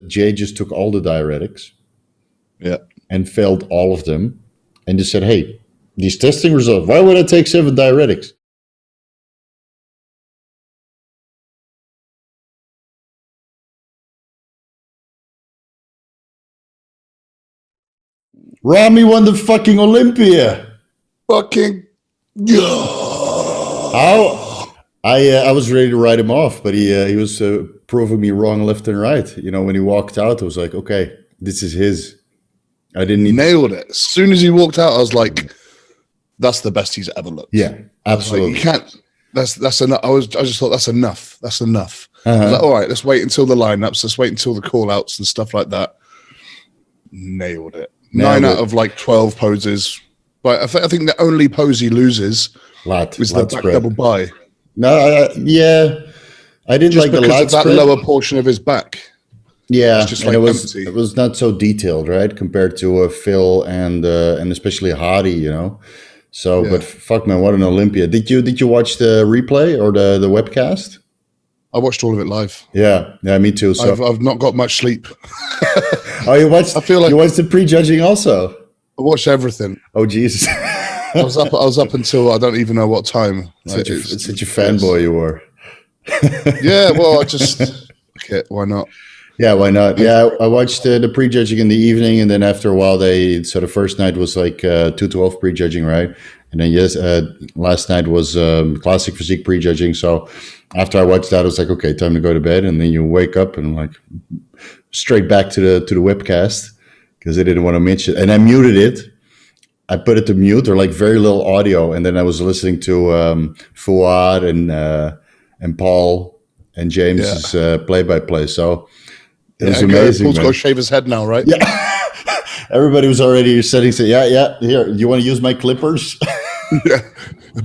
Jay just took all the diuretics. Yeah. And failed all of them. And just said, hey, these testing results, why would I take 7 diuretics? Ramy won the fucking Olympia. Fucking How? I was ready to write him off, but he was proving me wrong left and right. You know, when he walked out, I was like, okay, this is his. I didn't need nailed it. As soon as he walked out, I was like, that's the best he's ever looked. Yeah, absolutely. Like, you can't. That's enough. I just thought that's enough. That's enough. I was like, all right, let's wait until the lineups. Let's wait until the call outs and stuff like that. Nailed it. 9 out of like 12 poses. But I think the only pose he loses was the back double by. No, yeah, I didn't just like the lat spread. That lower portion of his back. Yeah, just and like it was not so detailed, right, compared to Phil and especially Hadi, you know. So, yeah. But fuck man, what an Olympia! Did you watch the replay or the webcast? I watched all of it live. Yeah, me too. So I've not got much sleep. Oh, you watched? I feel like you watched the prejudging also. I watched everything. Oh Jesus! I was up until I don't even know what time. Such a fanboy you were. Yeah, well, I just okay, why not? Yeah, why not? Yeah, I watched the prejudging in the evening, and then after a while, so the first night was like 212 prejudging, right? And then last night was classic physique prejudging. So after I watched that, I was like, okay, time to go to bed. And then you wake up and like straight back to the webcast because I didn't want to miss it, and I muted it. I put it to mute or like very little audio, and then I was listening to Fouad and Paul and James's play-by-play. So it was amazing. Paul's got to shave his head now, right? Yeah. Everybody was already setting. So yeah. Here, you want to use my clippers? Yeah,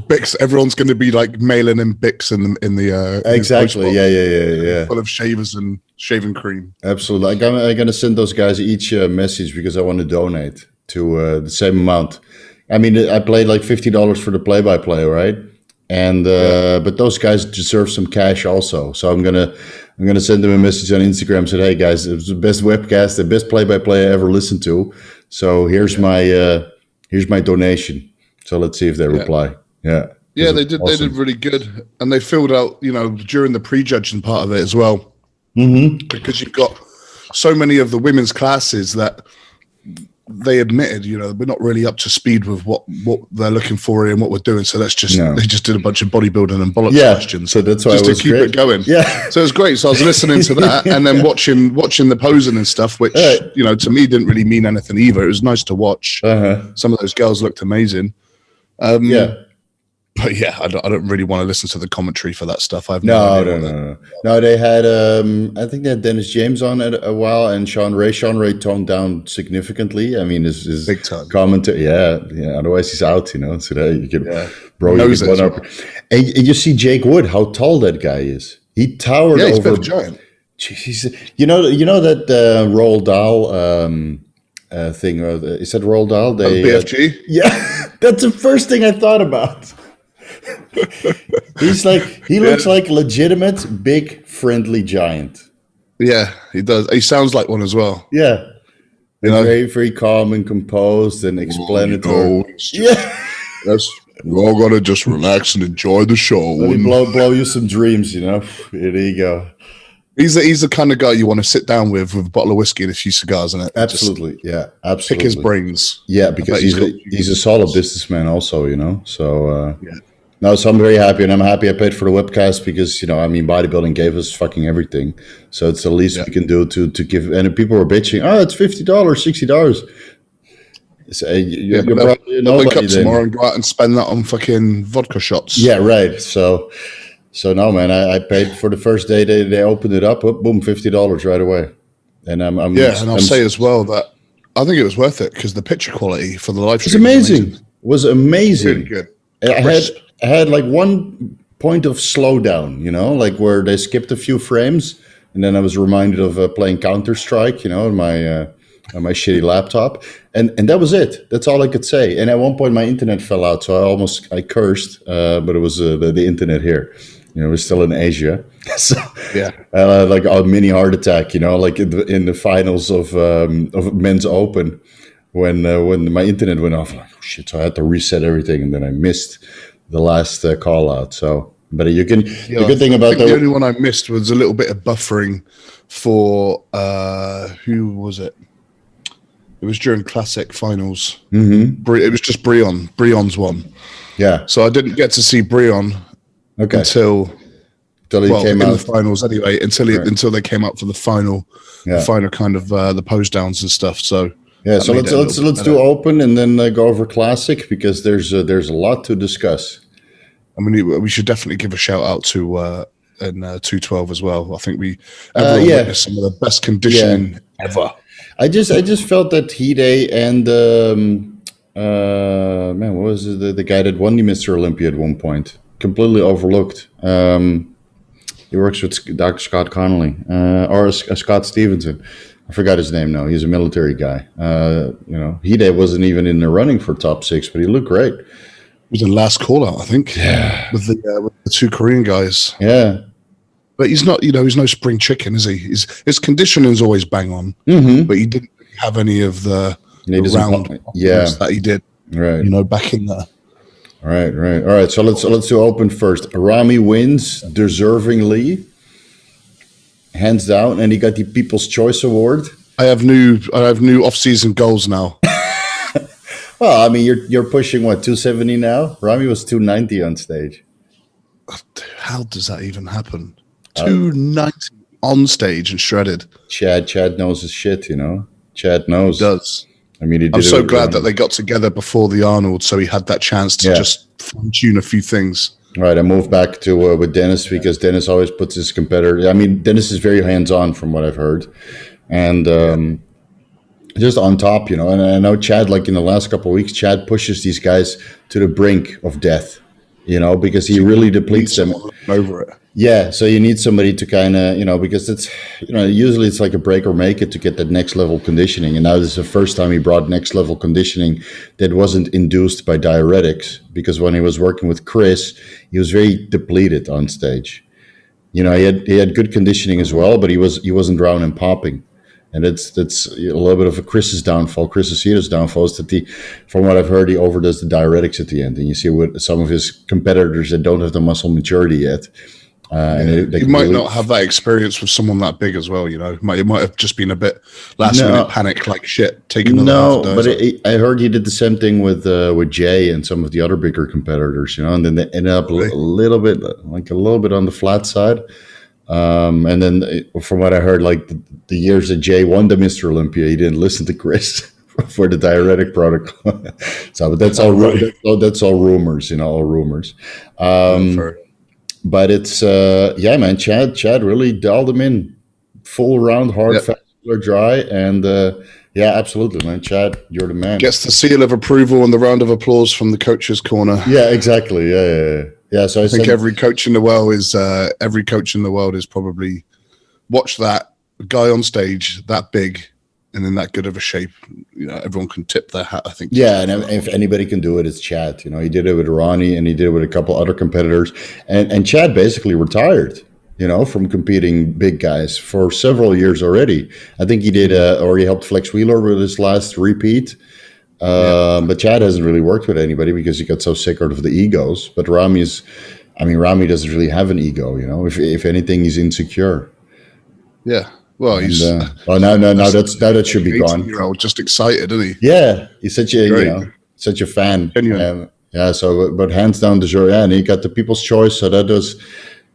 Bix. Everyone's going to be like mailing in Bix in the exactly. Yeah. Full of shavers and shaving cream. Absolutely. I'm gonna send those guys each message because I want to donate to the same amount. I mean, I paid like $50 for the play-by-play, right? And but those guys deserve some cash also. So I'm gonna send them a message on Instagram. Said, hey guys, it was the best webcast, the best play-by-play I ever listened to. So here's my donation. So let's see if they reply. Yeah. Yeah, they did. Awesome. They did really good, and they filled out, during the prejudging part of it as well. Mm-hmm. Because you've got so many of the women's classes that they admitted, we're not really up to speed with what they're looking for and what we're doing. So they just did a bunch of bodybuilding and bollocks questions. So that's why just to keep it going. Yeah. So it was great. So I was listening to that and then watching the posing and stuff, which to me didn't really mean anything either. It was nice to watch. Some of those girls looked amazing. But yeah, I don't really want to listen to the commentary for that stuff. No. They had I think they had Dennis James on it a while, and Shaun Ray. Shaun Ray toned down significantly. I mean, his big time commentary. Yeah. Otherwise, he's out. So that you can, you get one up. And you see Jake Wood, how tall that guy is. He towered over. He's a bit of a giant. Jeez, you know that Roald Dahl thing. Is that Roald Dahl? BFG. Yeah, that's the first thing I thought about. He looks like a legitimate big friendly giant. Yeah, he does. He sounds like one as well. Yeah, very very calm and composed and explanatory. Yes, we're all gonna just relax and enjoy the show. Let me blow you some dreams. Here you go. He's the kind of guy you want to sit down with a bottle of whiskey and a few cigars in it. Absolutely, absolutely. Pick his brains. Yeah, because he's a solid businessman also. So No, so I'm very happy, and I'm happy I paid for the webcast because, bodybuilding gave us fucking everything. So it's the least we can do to give. And people were bitching, it's $50, $60. You're probably wake up tomorrow and go out and spend that on fucking vodka shots. Yeah, right. So no, man, I paid for the first day they opened it up. Boom, $50 right away. And I'll say as well that I think it was worth it because the picture quality for the live stream was amazing. Really good. I had like one point of slowdown, like where they skipped a few frames, and then I was reminded of playing Counter-Strike, on my shitty laptop, and that was it. That's all I could say. And at one point, my internet fell out, so I cursed, but it was the internet here. we're still in Asia. So, Yeah. like a mini heart attack, like in the finals of Men's Open, when my internet went off, like, oh shit! So I had to reset everything, and then I missed the last call out. So, but the good thing about the only one I missed was a little bit of buffering for who was it? It was during Classic finals. Mm-hmm. It was just Breon. Breon's one. Yeah. So I didn't get to see Breon until he came out in the finals anyway. Until they came out for the final, the final kind of the pose downs and stuff. So yeah. So let's do Open and then go over Classic, because there's a lot to discuss. I mean, we should definitely give a shout out to in 212 as well. I think everyone witnessed some of the best conditioning ever. I just felt that Heath and what was it, the guy that won the Mr. Olympia at one point, completely overlooked. He works with Dr. Scott Connolly or Scott Stevenson. I forgot his name now. He's a military guy. Heath wasn't even in the running for top 6, but he looked great. He was the last call out, I think. Yeah, with the 2 Korean guys. Yeah. But he's not, he's no spring chicken, is he? His conditioning's always bang on, but he didn't have any of the round that he did, right? Back in there. Right. All right. So let's do Open first. Ramy wins deservingly, hands down, and he got the People's Choice Award. I have new off-season goals now. Well, I mean, you're pushing what, 270 now? Ramy was 290 on stage. How does that even happen? 290 on stage and shredded. Chad knows his shit, Chad knows. He does. I mean, I'm so glad that they got together before the Arnold, so he had that chance to just fine-tune a few things. Right, I moved back to with Dennis, because Dennis always puts his competitor. I mean, Dennis is very hands-on from what I've heard, and just on top, And I know Chad, like in the last couple of weeks, Chad pushes these guys to the brink of death, because he really depletes them over it. Yeah, so you need somebody to kind of, because it's, usually it's like a break or make it to get that next level conditioning. And now this is the first time he brought next level conditioning that wasn't induced by diuretics, because when he was working with Chris, he was very depleted on stage. He had good conditioning as well, but he wasn't drowning and popping. And that's a little bit of a Chris's downfall. Chris Aceto's downfall is that from what I've heard, he overdoes the diuretics at the end. And you see with some of his competitors that don't have the muscle maturity yet. You might not have that experience with someone that big as well, It might have just been a bit last-minute panic, like shit, taking another but I heard he did the same thing with Jay and some of the other bigger competitors, and then they ended up a little bit on the flat side. And then from what I heard, like the years that Jay won the Mr. Olympia, he didn't listen to Chris for the diuretic protocol. But that's all that's all rumors, all rumors. But it's man, Chad really dialed him in, full round, hard, fast, dry, and absolutely, man. Chad, you're the man. Gets the seal of approval and the round of applause from the coach's corner. Yeah, exactly. Yeah. So I think every coach in the world is probably watch that guy on stage that big and in that good of a shape. Everyone can tip their hat, I think. Yeah, and if anybody can do it, it's Chad. He did it with Ronnie, and he did it with a couple other competitors. And Chad basically retired, from competing big guys for several years already. I think he did, or he helped Flex Wheeler with his last repeat. But Chad hasn't really worked with anybody because he got so sick out of the egos. But Ramy doesn't really have an ego, If anything, he's insecure. Yeah. Well, he's now that should be gone. Just excited, isn't he? Yeah, he's such a fan. Genuine. But hands down deserve. Yeah, and he got the People's Choice, so that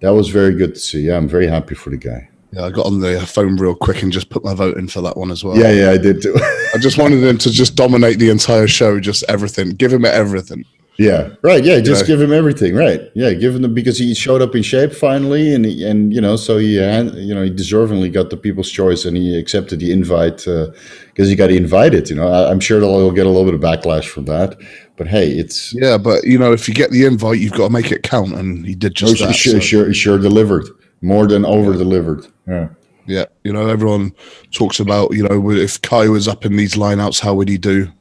was very good to see. Yeah, I'm very happy for the guy. Yeah, I got on the phone real quick and just put my vote in for that one as well. Yeah, I did too. I just wanted him to just dominate the entire show, just everything. Give him everything. Yeah, right. Yeah, just give him everything. Right. Yeah, give him because he showed up in shape finally, and so he he deservingly got the People's Choice, and he accepted the invite because he got invited. I'm sure he'll get a little bit of backlash from that, but hey, it's but if you get the invite, you've got to make it count, and he did just that. Sure delivered, more than over delivered. Yeah. Yeah, everyone talks about if Kai was up in these lineouts, how would he do?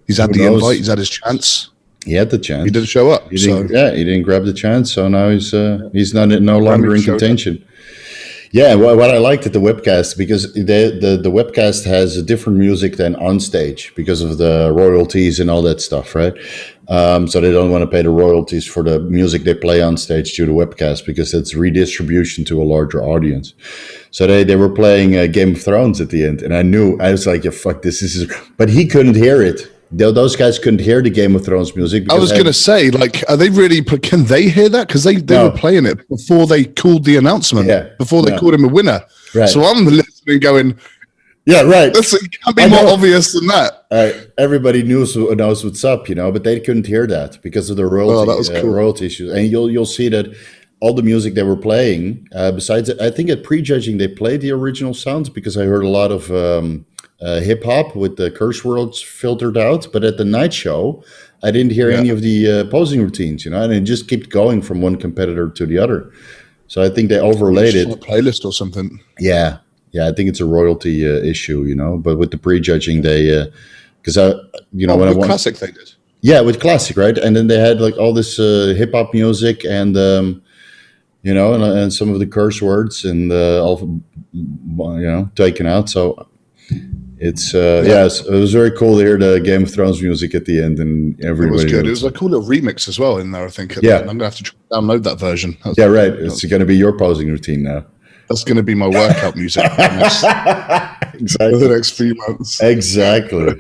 He's had the invite, he's had his chance. He had the chance. He didn't show up. He didn't grab the chance. So now he's no longer in contention. Yeah, what I liked at the webcast, because the webcast has a different music than on stage because of the royalties and all that stuff, right? So they don't want to pay the royalties for the music they play on stage to the webcast because it's redistribution to a larger audience. So they were playing Game of Thrones at the end, and I was like, yeah, fuck this. But he couldn't hear it. Those guys couldn't hear the Game of Thrones music. I was going to say, like, are they really? Can they hear that? Because they were playing it before they called the announcement. Yeah, before they called him a winner. Right. So I'm listening, going, yeah, right. It can't be more obvious than that. Everybody knows what's up, but they couldn't hear that because of the royalty issues. And you'll see that all the music they were playing. Besides, I think at prejudging they played the original sounds because I heard a lot of hip hop with the curse words filtered out. But at the night show, I didn't hear any of the posing routines, and it just kept going from one competitor to the other. So I think they overlaid it. On a playlist or something. Yeah, I think it's a royalty issue, But with the prejudging, they because with classic they did. Yeah, with classic, right? And then they had like all this hip hop music and and some of the curse words and all taken out. So it's it was very cool to hear the Game of Thrones music at the end, and everybody. It was good. It was a cool little remix as well in there, I think. I'm gonna have to download that version. Right. It's going to be your posing routine now. That's going to be my workout music for the next few months. Exactly.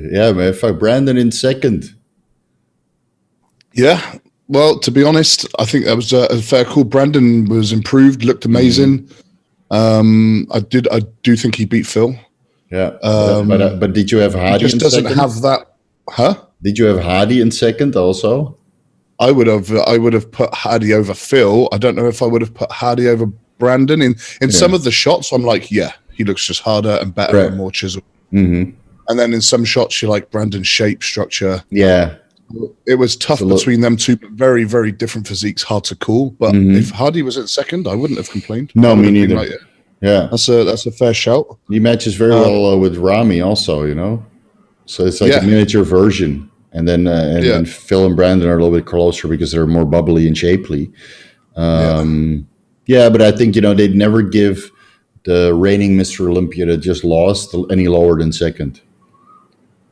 Yeah, man. Fuck, Brandon in second. Yeah. Well, to be honest, I think that was a fair call. Brandon was improved, looked amazing. I do think he beat Phil. Yeah. But did you have Hadi in second? Just doesn't have that. Huh? Did you have Hadi in second also? I would have put Hadi over Phil. I don't know if I would have put Hadi over Brandon. In some of the shots, I'm like, yeah, he looks just harder and better and more chiseled. Mm-hmm. And then in some shots, you like Brandon's shape, structure. Yeah. It was tough between them two, but very, very different physiques, hard to call. But if Hadi was at second, I wouldn't have complained. No, me neither. Like, yeah. That's a fair shout. He matches very well with Ramy also, So it's like a miniature version. And then Phil and Brandon are a little bit closer because they're more bubbly and shapely. But I think, they'd never give the reigning Mr. Olympia that just lost any lower than second.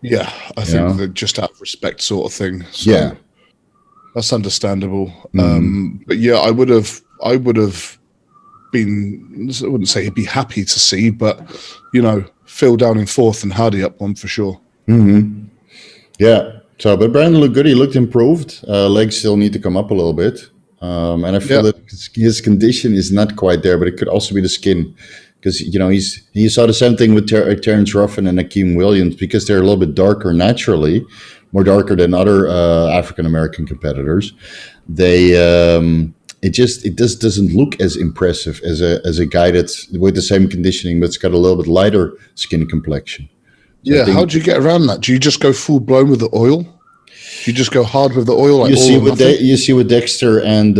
Yeah, I think that just out of respect sort of thing. So that's understandable. But yeah, I would have been, I wouldn't say he'd be happy to see, but, Phil down in fourth and Hadi up one for sure. Mm-hmm. Yeah. So, but Brandon looked good. He looked improved. Legs still need to come up a little bit. And I feel that his condition is not quite there, but it could also be the skin. Because, you saw the same thing with Terrence Ruffin and Akim Williams, because they're a little bit darker naturally, more darker than other African-American competitors. It just doesn't look as impressive as a guy that's with the same conditioning, but it's got a little bit lighter skin complexion. So how do you get around that? Do you just go full blown with the oil? Do you just go hard with the oil? Like you see with Dexter and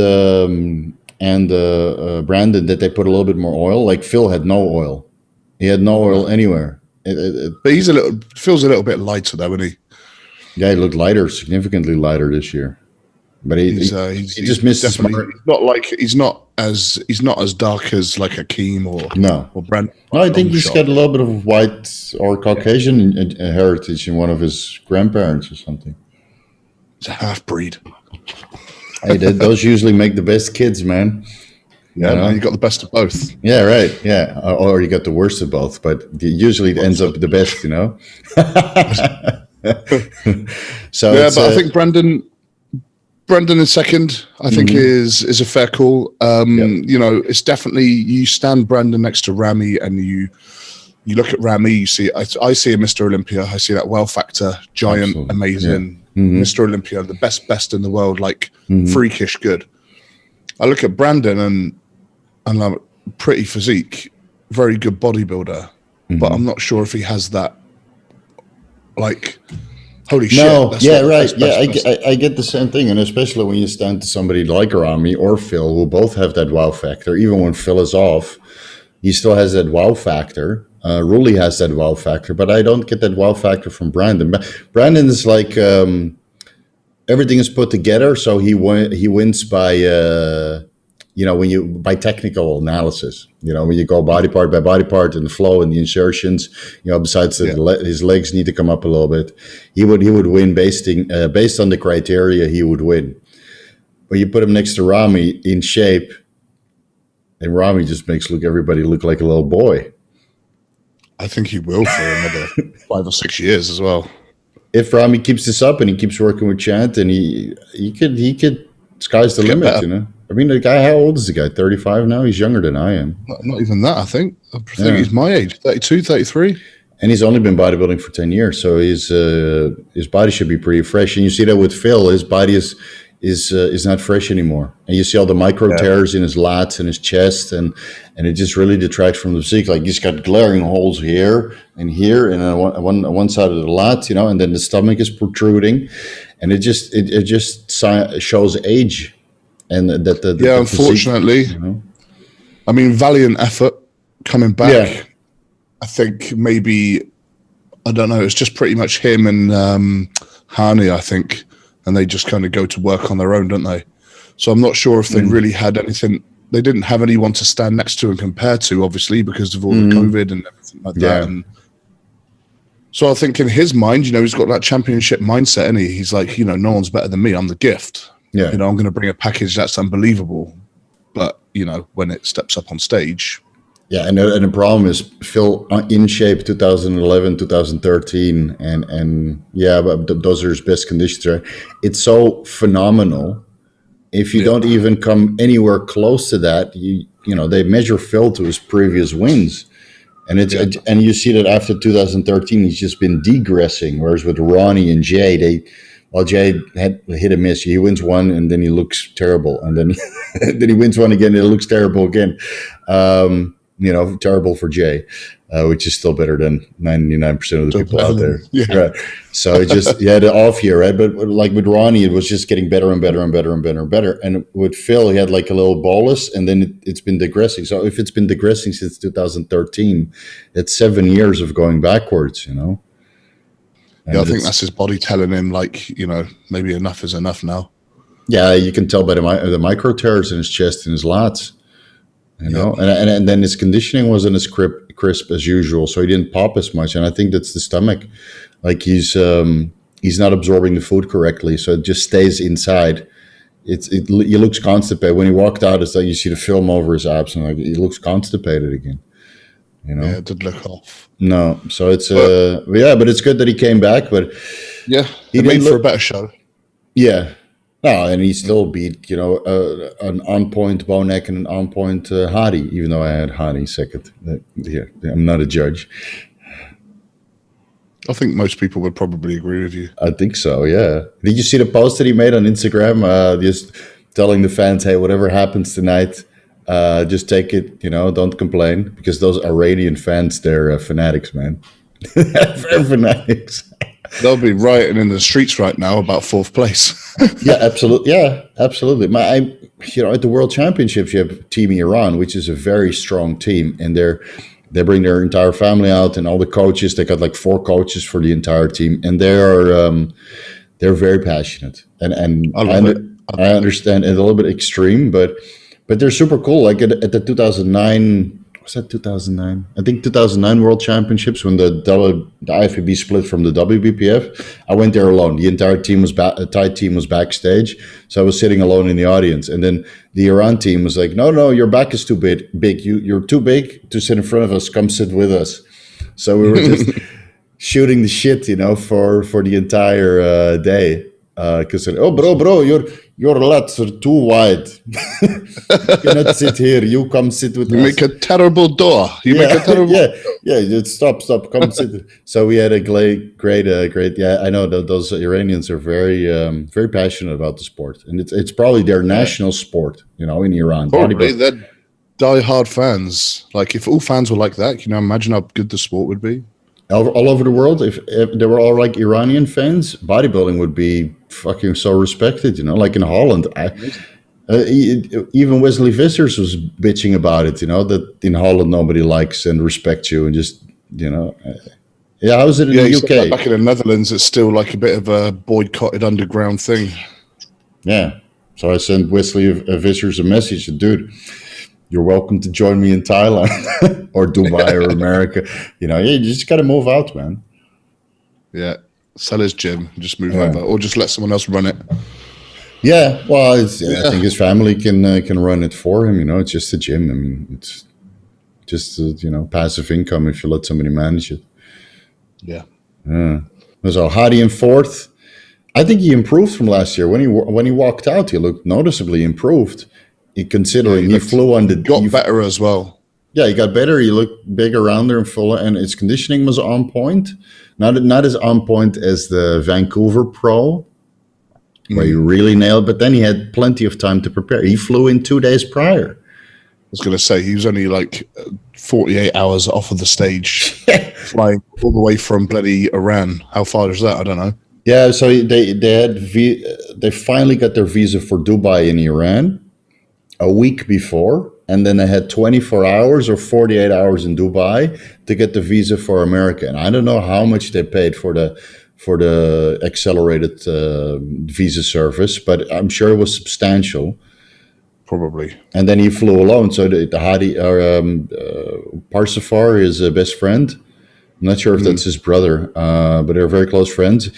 Brandon that they put a little bit more oil. Like Phil had no oil; he had no oil anywhere. But Phil's a little bit lighter though, isn't he? Yeah, he looked lighter, significantly lighter this year. But he just missed his mark. He's not as dark as like Akim or Brandon. No, I think he's got a little bit of white or Caucasian heritage in one of his grandparents or something. He's a half breed. Hey, those usually make the best kids, man. Yeah, you got the best of both. Yeah, right. Yeah, or you got the worst of both, but usually it ends up the best, So but I think Brandon in second, I think is a fair call. It's definitely, you stand Brandon next to Ramy and you look at Ramy, you see, I see a Mr. Olympia, I see that wow factor, giant, absolutely. Amazing, Mr. Olympia, the best in the world, like freakish good. I look at Brandon and I'm pretty physique, very good bodybuilder, but I'm not sure if he has that, like, holy shit. I get the same thing. And especially when you stand to somebody like Ramy or Phil, who both have that wow factor. Even when Phil is off, he still has that wow factor. Roelly has that wow factor, but I don't get that wow factor from Brandon. Brandon is like, everything is put together. So he wins by by technical analysis. When you go body part by body part and the flow and the insertions. Besides his legs need to come up a little bit. He would win based on the criteria. He would win. But you put him next to Ramy in shape, and Ramy just makes everybody look like a little boy. I think he will for another 5 or 6 years as well. If Ramy keeps this up and he keeps working with Chant, and he could sky's the limit, better. I mean, the guy, how old is the guy? 35 now? He's younger than I am. Not even that, I think. I think he's my age, 32, 33. And he's only been bodybuilding for 10 years, so his body should be pretty fresh. And you see that with Phil, his body is not fresh anymore. And you see all the micro tears in his lats and his chest, and it just really detracts from the physique. Like, he's got glaring holes here and on one side of the lat, and then the stomach is protruding, and it just shows age. And that unfortunately, physique, I mean, valiant effort coming back. Yeah. I think maybe, I don't know, it's just pretty much him and Hani, I think, and they just kind of go to work on their own, don't they? So I'm not sure if they really had anything. They didn't have anyone to stand next to and compare to, obviously, because of all the COVID and everything like that. And so I think in his mind, he's got that championship mindset, and he's like, no one's better than me. I'm the gift. Yeah. I'm going to bring a package that's unbelievable. But, when it steps up on stage. Yeah, and the problem is Phil in shape 2011, 2013, and but those are his best conditions. Right? It's so phenomenal. If you don't even come anywhere close to that, they measure Phil to his previous wins, and and you see that after 2013 he's just been degressing. Whereas with Ronnie and Jay, Jay had hit and miss. He wins one and then he looks terrible, and then then he wins one again and it looks terrible again. Terrible for Jay, which is still better than 99% of the people out there. Yeah. Right. So it just, the off year, right? But like with Ronnie, it was just getting better and better and better and better and better. And with Phil, he had like a little bolus, and then it's been digressing. So if it's been digressing since 2013, it's 7 years of going backwards, And I think that's his body telling him, like, maybe enough is enough now. Yeah, you can tell by the micro tears in his chest and his lats. And then his conditioning wasn't as crisp as usual, so he didn't pop as much. And I think that's the stomach, like he's not absorbing the food correctly, so it just stays inside. He looks constipated when he walked out. It's like you see the film over his abs, and like he looks constipated again. Yeah, it did look off. No, so it's but it's good that he came back. But he made for a better show. Yeah. No, and he still beat, an on-point Bonac and an on-point Hadi, even though I had Hadi second. I'm not a judge. I think most people would probably agree with you. I think so, yeah. Did you see the post that he made on Instagram? Just telling the fans, hey, whatever happens tonight, just take it, don't complain. Because those Iranian fans, they're fanatics, man. They're fanatics. They'll be rioting in the streets right now about fourth place. Yeah, absolutely. Yeah, absolutely. At the World Championships, you have Team Iran, which is a very strong team, and they bring their entire family out and all the coaches. They got like 4 coaches for the entire team, and they're very passionate. And I understand it's a little bit extreme, but they're super cool. Like at the 2009. Was that 2009? I think 2009 World Championships, when the IFBB split from the WBPF. I went there alone. The entire team was Thai team was backstage, so I was sitting alone in the audience. And then the Iran team was like, "No, your back is too big. You're too big to sit in front of us. Come sit with us." So we were just shooting the shit, for the entire day. Because bro, your lats are too wide. You cannot sit here. You come sit with us. You make a terrible door. Stop. Come sit. So we had a great. Yeah, I know that those Iranians are very, very passionate about the sport, and it's probably their national sport. In Iran. Probably they're die-hard fans. Like if all fans were like that, imagine how good the sport would be. All over the world, if they were all like Iranian fans, bodybuilding would be fucking so respected, like in Holland. Even Wesley Vissers was bitching about it, that in Holland nobody likes and respects you, and just, Yeah, how is it in he the said that UK? back in the Netherlands, it's still like a bit of a boycotted underground thing. Yeah. So I sent Wesley Vissers a message, dude, you're welcome to join me in Thailand or Dubai or America. You know, you just got to move out, man. Yeah, sell his gym, just move Yeah. over, or just let someone else run it. Yeah, well, I think his family can run it for him. You know, it's just a gym. I mean, it's just passive income if you let somebody manage it. Yeah. So Hadi in fourth. I think he improved from last year. When he walked out, he looked noticeably improved. Considering he flew on the got better as well. Yeah, he got better. He looked bigger, rounder, and fuller, and his conditioning was on point. Not as on point as the Vancouver Pro, where he really nailed. But then he had plenty of time to prepare. He flew in 2 days prior. I was going to say he was only like 48 hours off of the stage, flying all the way from bloody Iran. How far is that? I don't know. Yeah, so they finally got their visa for Dubai in Iran a week before, and then they had 24 hours or 48 hours in Dubai to get the visa for America. And I don't know how much they paid for the accelerated visa service, but I'm sure it was substantial. Probably. And then he flew alone. So the Hadi Parsifal, his best friend, I'm not sure if that's his brother, but they're very close friends.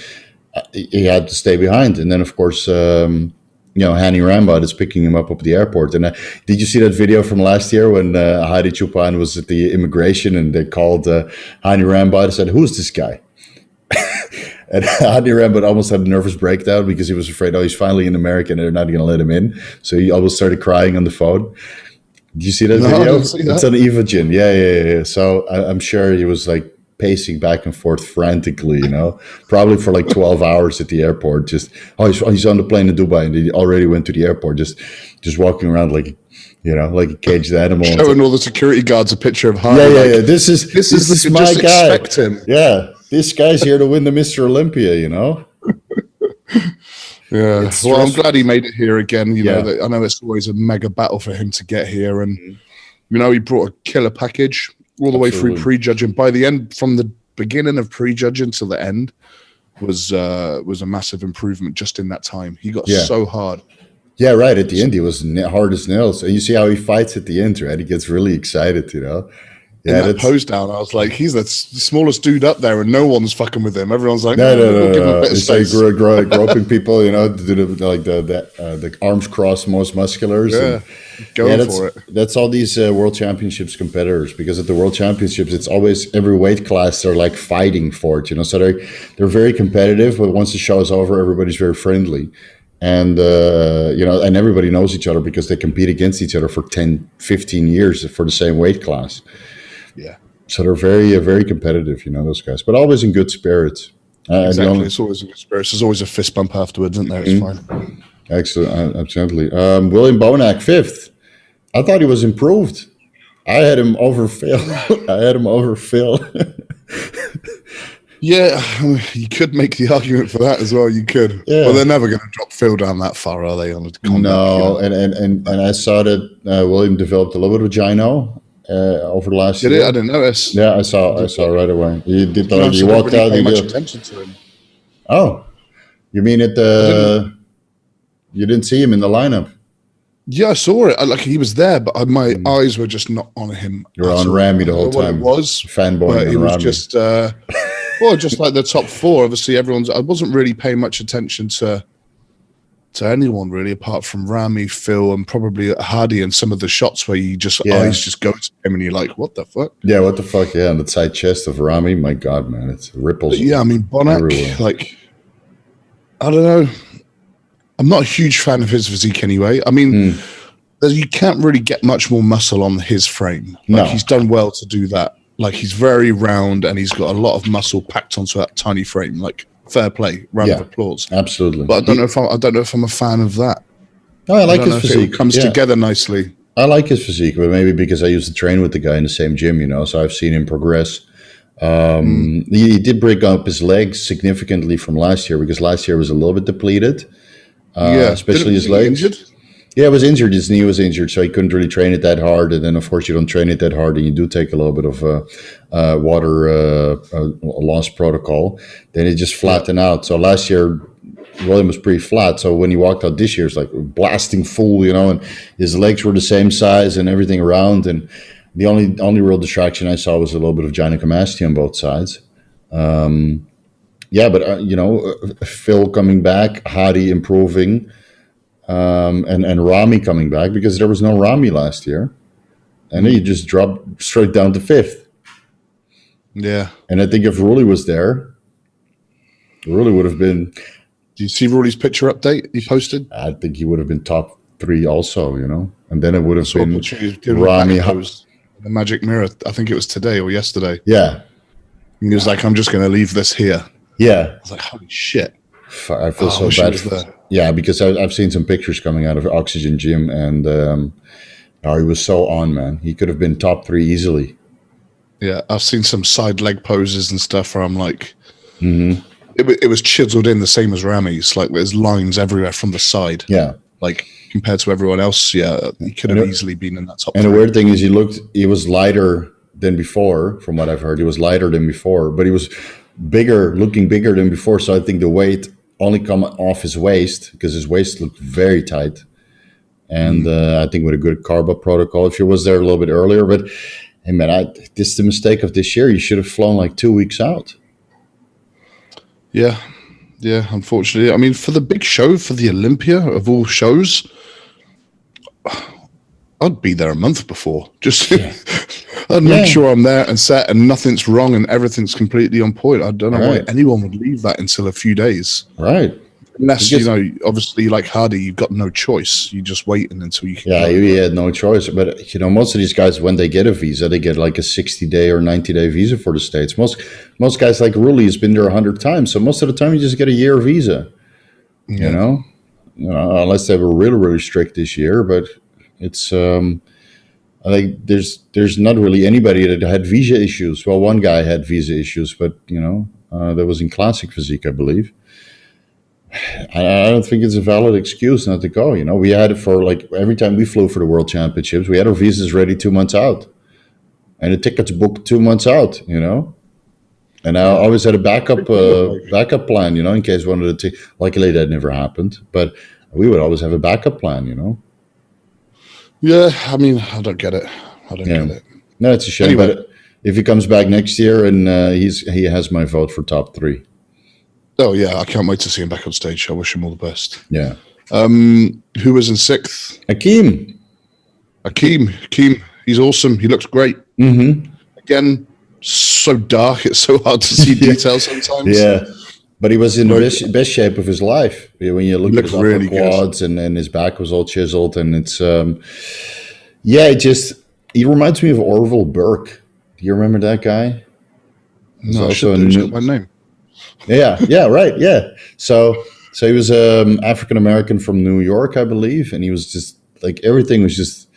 He had to stay behind. And then, of course, Hani Rambod is picking him up at the airport. And did you see that video from last year when Hadi Choopan was at the immigration and they called Hani Rambod and said, "Who's this guy?" And Hadi Rambod almost had a nervous breakdown because he was afraid, he's finally in America and they're not going to let him in. So he almost started crying on the phone. Did you see that video? I didn't see that. It's on Evogen. Yeah. So I'm sure he was like pacing back and forth frantically, probably for like 12 hours at the airport. Just, he's on the plane in Dubai and he already went to the airport, just walking around like a caged animal. Showing all the security guards a picture of Hadi. Yeah. This is my just guy. Expect him. Yeah. This guy's here to win the Mr. Olympia, Yeah. Well, I'm glad he made it here again. I know it's always a mega battle for him to get here. And, he brought a killer package all the way through prejudging. By the end, from the beginning of prejudging till the end, was a massive improvement just in that time. He got so hard. Yeah, right. At the end, he was hard as nails. And you see how he fights at the end, right? He gets really excited, Yeah, that pose down, I was like, he's the smallest dude up there, and no one's fucking with him. Everyone's like, no. Give him a bit of space. Like groping people, do the arms crossed, most musculars. Yeah, going for it. That's all these World Championships competitors, because at the World Championships, it's always every weight class they're like fighting for it. So they're very competitive, but once the show is over, everybody's very friendly. And, and everybody knows each other because they compete against each other for 10, 15 years for the same weight class. Yeah. So they're very, very competitive, those guys, but always in good spirits. Exactly. It's always in good spirits. There's always a fist bump afterwards, isn't there? It's fine. Excellent. Absolutely. William Bonac, fifth. I thought he was improved. I had him over Phil. Yeah, you could make the argument for that as well. You could. Yeah. Well, they're never going to drop Phil down that far, are they? On the comeback, no, and I saw that William developed a little bit of gyno over the last year. Did it? I didn't notice. Yeah, I saw right away. He did. He walked out. Pay much attention to him. Oh, you mean it? You didn't see him in the lineup? Yeah, I saw it. Like he was there, but my eyes were just not on him. You were on Ramy the whole time. It was fanboy. But he was just, just like the top four. Obviously, I wasn't really paying much attention to anyone really, apart from Ramy, Phil, and probably Hadi, and some of the shots where you eyes just go to him and you're like, what the fuck? Yeah, what the fuck? Yeah, and the side chest of Ramy, my God, man, it's ripples. But yeah, I mean, Bonac, everywhere. Like, I don't know. I'm not a huge fan of his physique anyway. I mean, you can't really get much more muscle on his frame. Like, no. He's done well to do that. Like, he's very round and he's got a lot of muscle packed onto that tiny frame. Like, fair play, round of applause. Absolutely. But I don't know if I'm a fan of that. No, I like his physique. It comes together nicely. I like his physique, but maybe because I used to train with the guy in the same gym, so I've seen him progress. He did break up his legs significantly from last year because last year was a little bit depleted. Especially his legs. Injured? Yeah, it was injured. His knee was injured, so he couldn't really train it that hard. And then, of course, you don't train it that hard, and you do take a little bit of water loss protocol. Then it just flattened out. So last year, William was pretty flat. So when he walked out this year, it's like blasting full, and his legs were the same size and everything around. And the only real distraction I saw was a little bit of gynecomastia on both sides. But Phil coming back, Hadi improving. And Ramy coming back, because there was no Ramy last year, and then you just dropped straight down to 5th. Yeah, and I think if Roelly was there, Roelly would have been. Do you see Roelly's picture update he posted? I think he would have been top 3 also, and then it would have been Ramy. The magic mirror. I think it was today or yesterday. Yeah, and he was like, "I'm just going to leave this here." Yeah, I was like, "Holy shit!" I feel so bad. Yeah, because I've seen some pictures coming out of Oxygen Gym, and he was so on, man. He could have been top 3 easily. Yeah, I've seen some side leg poses and stuff where I'm like, it was chiseled in the same as Ramy's. Like there's lines everywhere from the side. Yeah, like compared to everyone else, yeah, he could have easily been in that top. And 3. The weird thing is, he was lighter than before. From what I've heard, he was lighter than before, but he was looking bigger than before. So I think the weight only come off his waist, because his waist looked very tight. And I think with a good carb up protocol, if he was there a little bit earlier. But hey, man, this is the mistake of this year. You should have flown like 2 weeks out. Yeah, unfortunately. I mean, for the big show, for the Olympia of all shows, I'd be there a month before. Just I'd make sure I'm there and set and nothing's wrong and everything's completely on point. I don't know why anyone would leave that until a few days. Right. Unless, obviously like Hadi, you've got no choice. You're just waiting until you can. Yeah, he had no choice. But, most of these guys, when they get a visa, they get like a 60-day or 90-day visa for the States. Most guys like Roelly has been there 100 times. So most of the time you just get a year visa, unless they were really, really strict this year. But it's, I think there's not really anybody that had visa issues. Well, one guy had visa issues, but, that was in Classic Physique, I believe. I don't think it's a valid excuse not to go. We had it for like every time we flew for the World Championships, we had our visas ready 2 months out, and the tickets booked 2 months out. And I always had a backup plan. In case one of the luckily that never happened, but we would always have a backup plan. Yeah, I mean, I don't get it. Get it. No, it's a shame. Anyway. But if he comes back next year, and he has my vote for top 3. Oh, yeah, I can't wait to see him back on stage. I wish him all the best. Yeah. Who was in 6th? Akim, he's awesome. He looks great. Mm-hmm. Again, so dark. It's so hard to see details sometimes. Yeah. But he was in the best shape of his life. When you look at his upper quads and his back was all chiseled. And it's, he reminds me of Orville Burke. Do you remember that guy? No, I should know my name. Yeah, right, yeah. So he was African-American from New York, I believe, and he was just, like, everything was just,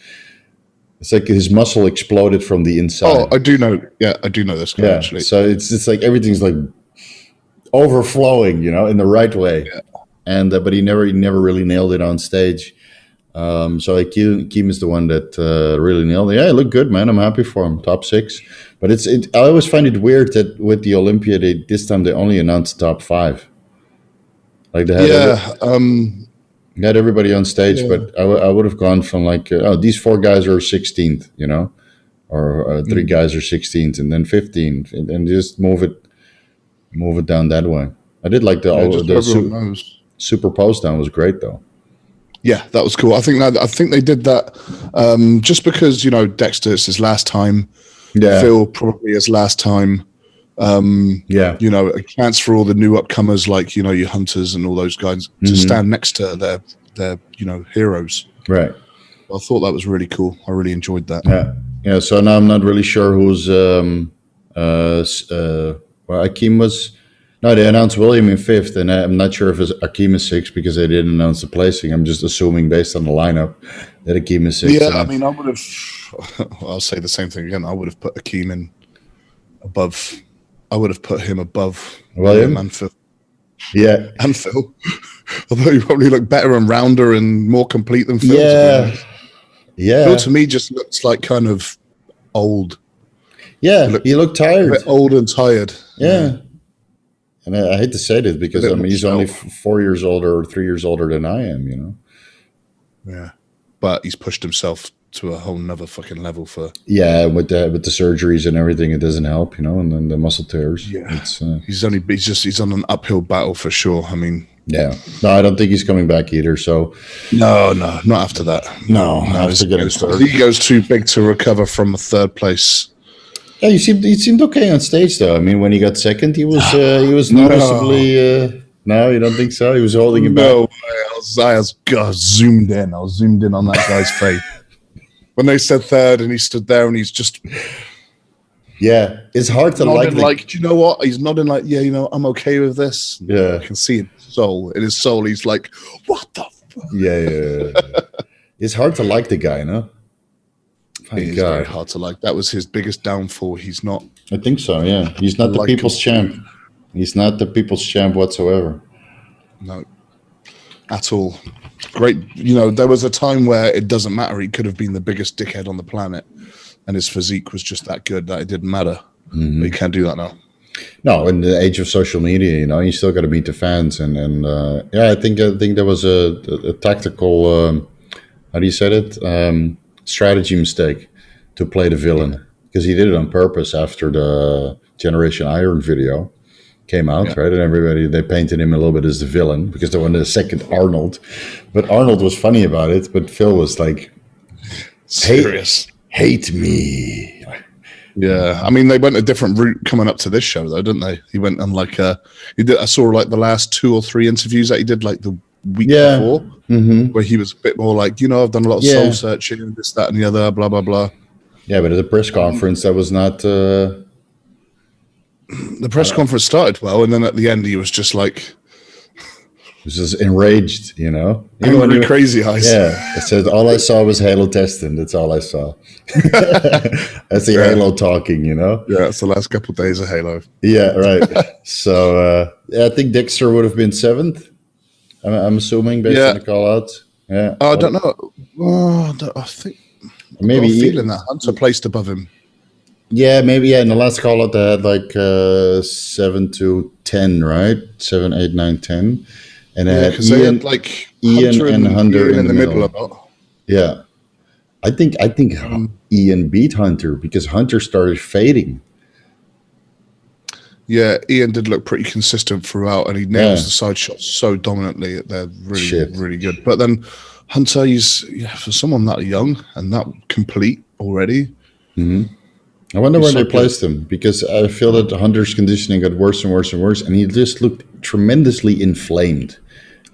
it's like his muscle exploded from the inside. Oh, I do know this guy, actually. So it's just like, everything's like overflowing, in the right way. Yeah. And, but he never really nailed it on stage. So Akim is the one that really nailed it. Yeah, it looked good, man. I'm happy for him. Top 6. But I always find it weird that with the Olympia, this time they only announced top 5. Like they had everybody on stage, but I would have gone from like, these 4 guys are 16th, or 3 guys are 16th, and then 15th, and just move it down that way. I did like the super post down was great though. Yeah, that was cool. I think they did that just because Dexter, it's his last time. Yeah. Phil probably his last time. A chance for all the new upcomers like your Hunters and all those guys to stand next to their heroes. Right. I thought that was really cool. I really enjoyed that. Yeah. So now I'm not really sure who's Akim was. No, they announced William in 5th, and I'm not sure if it's Akim is 6th because they didn't announce the placing. I'm just assuming based on the lineup that Akim is 6th. Yeah, I mean, I would have. I'll say the same thing again. I would have put Akim in above. I would have put him above William and 5th. Yeah. And Phil. Although he probably looked better and rounder and more complete than Phil. Yeah. Yeah. Phil to me just looks like kind of old. Yeah, he looked tired. A bit old and tired. Yeah. And I hate to say this because he's only 4 years older or 3 years older than I am, you know. Yeah. But he's pushed himself to a whole nother fucking level for. Yeah, with the surgeries and everything, it doesn't help, you know, and then the muscle tears. Yeah. It's, he's on an uphill battle for sure. I mean, yeah. No, I don't think he's coming back either. So no, not after that. No, after getting started. The ego's too big to recover from a third place. Yeah, he seemed okay on stage though. I mean, when he got second, he was noticeably. No, you don't think so? He was holding him back. No, I was zoomed in. I was zoomed in on that guy's face when they said third, and he stood there, and he's just. Yeah, it's hard to like. Do you know what? He's nodding like, yeah, you know, I'm okay with this. Yeah, I can see in his soul. He's like, what the fuck? Yeah. It's hard to like the guy, no? It is very hard to like. That was his biggest downfall. He's not. I think so. Yeah, he's not the people's champ. He's not the people's champ whatsoever. No, at all. Great. You know, there was a time where it doesn't matter. He could have been the biggest dickhead on the planet, and his physique was just that good that it didn't matter. Mm-hmm. But he can't do that now. No, in the age of social media, you know, you still got to meet the fans, and I think there was a tactical. How do you say it? Strategy mistake to play the villain, because he did it on purpose after the Generation Iron video came out, right? And they painted him a little bit as the villain because they wanted a second Arnold. But Arnold was funny about it, but Phil was like, serious. Hate me. Yeah, I mean, they went a different route coming up to this show, though, didn't they? He went on I saw like the last 2 or 3 interviews that he did, like the week before, where he was a bit more like, you know, I've done a lot of soul searching and this, that, and the other, blah, blah, blah. Yeah, but at the press conference, that was not... the press conference started well, and then at the end, he was just like... He was just enraged, you know? Angry, crazy eyes. Yeah, it said, all I saw was Halo testing. That's all I saw. That's the Halo talking, you know? Yeah, it's the last couple of days of Halo. Yeah, right. So, I think Dexter would have been 7th. I'm assuming based on the call-outs. Yeah. I don't know. I think maybe I've got a feeling that Hunter placed above him. Yeah, maybe. Yeah, in the last call-out they had like 7 to 10, right? 7, 8, 9, 10, and they had like Iain and Hunter in the middle. About. Yeah, I think Iain beat Hunter because Hunter started fading. Yeah, Iain did look pretty consistent throughout, and he nails the side shots so dominantly. They're really good. But then Hunter, for someone that young and that complete already. Mm-hmm. I wonder where they placed him, because I feel that Hunter's conditioning got worse and worse and worse, and he just looked tremendously inflamed.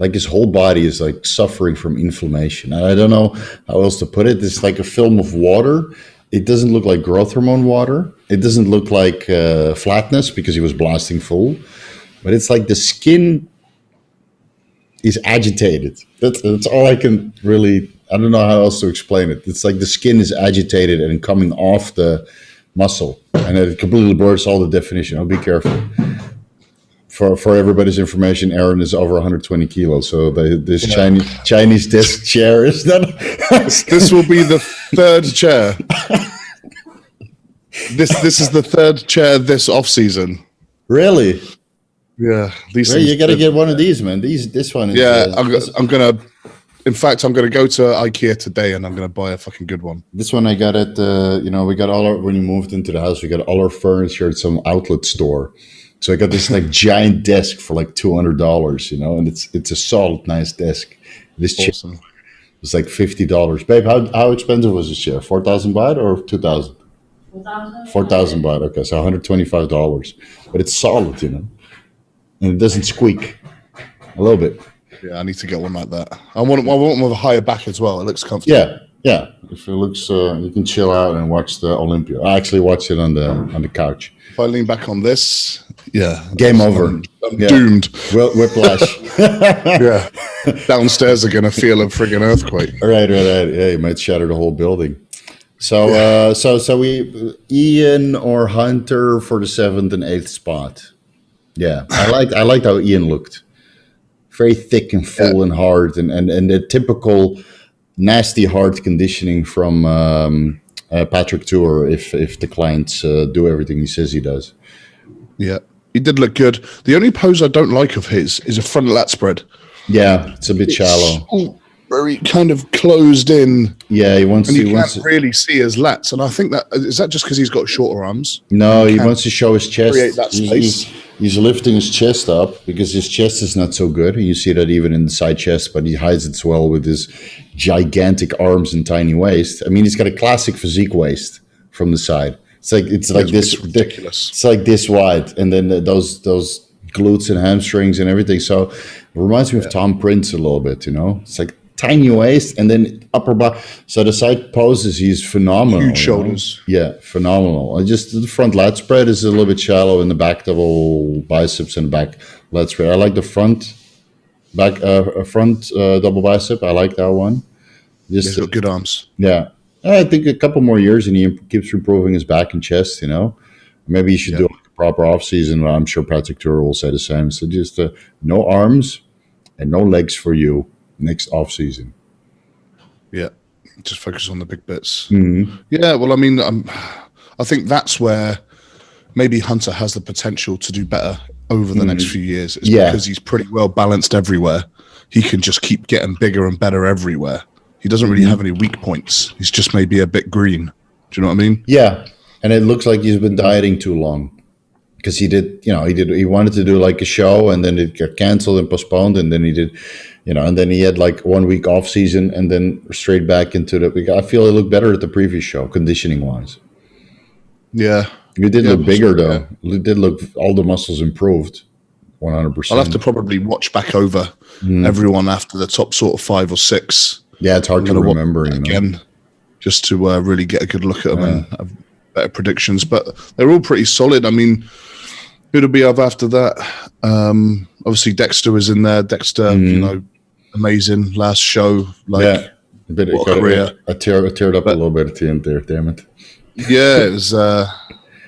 Like his whole body is like suffering from inflammation. And I don't know how else to put it. It's like a film of water. It doesn't look like growth hormone water. It doesn't look like flatness because he was blasting full. But it's like the skin is agitated. That's all I can really... I don't know how else to explain it. It's like the skin is agitated and coming off the muscle. And it completely blurs all the definition. I'll be careful. For everybody's information, Aaron is over 120 kilos. So this Chinese desk chair is not... This will be the third chair. This is the third chair this off season. Really? Yeah. You got to get one of these, man. This one is... Yeah, I'm going to... In fact, I'm going to go to IKEA today and I'm going to buy a fucking good one. This one I got at, we got when we moved into the house, we got all our furniture at some outlet store. So I got this like giant desk for like $200, you know, and it's a solid, nice desk. This chair was like $50. Babe, how expensive was this chair? 4,000 baht or 2,000? 4,000 baht. Okay, so $125. But it's solid, you know, and it doesn't squeak a little bit. Yeah, I need to get one like that. I want one with a higher back as well. It looks comfortable. Yeah. If it looks, you can chill out and watch the Olympia. I actually watched it on the couch. If I lean back on this, game over. I'm doomed. Whiplash. Yeah, downstairs are gonna feel a friggin' earthquake. Right. Yeah, you might shatter the whole building. So, so we Iain or Hunter for the 7th and 8th spot. Yeah, I liked how Iain looked. Very thick and full and hard, and the typical nasty hard conditioning from Patrick Tour if the clients do everything he says he does. Yeah, he did look good. The only pose I don't like of his is a front lat spread. Yeah, it's a bit shallow. Very kind of closed in. Yeah, he wants and to. You can't really see his lats, and I think that is that just because he's got shorter arms. No, he wants to show his chest. Create that space. He's lifting his chest up because his chest is not so good. You see that even in the side chest, but he hides it well with his gigantic arms and tiny waist. I mean, he's got a classic physique waist from the side. It's like this. It's ridiculous. It's like this wide, and then those glutes and hamstrings and everything. So it reminds me of Tom Prince a little bit. It's like tiny waist and then upper body. So the side poses, he's phenomenal. Huge shoulders. Yeah, phenomenal. Just the front lat spread is a little bit shallow in the back double biceps and back lat spread. I like the front double bicep. I like that one. He's got good arms. Yeah. I think a couple more years and he keeps improving his back and chest, Maybe he should do a proper off season. I'm sure Patrick Tour will say the same. So just no arms and no legs for you next off season. Yeah, just focus on the big bits. Mm-hmm. Yeah, well, I mean, I think that's where maybe Hunter has the potential to do better over the next few years. It's because he's pretty well balanced everywhere. He can just keep getting bigger and better everywhere. He doesn't really have any weak points. He's just maybe a bit green. Do you know what I mean? Yeah, and it looks like he's been dieting too long. Because he wanted to do like a show and then it got canceled and postponed and then he did, and then he had like 1 week off season and then straight back into I feel it looked better at the previous show, conditioning wise. Yeah. You did look bigger though. It did look, all the muscles improved 100%. I'll have to probably watch back over everyone after the top sort of 5 or 6. Yeah, it's hard to remember again, just to really get a good look at them and have better predictions. But they're all pretty solid. I mean, who'll be up after that? Obviously, Dexter was in there. Dexter, amazing last show. A bit of career. I teared up a little bit at the end there. Damn it. Yeah, it was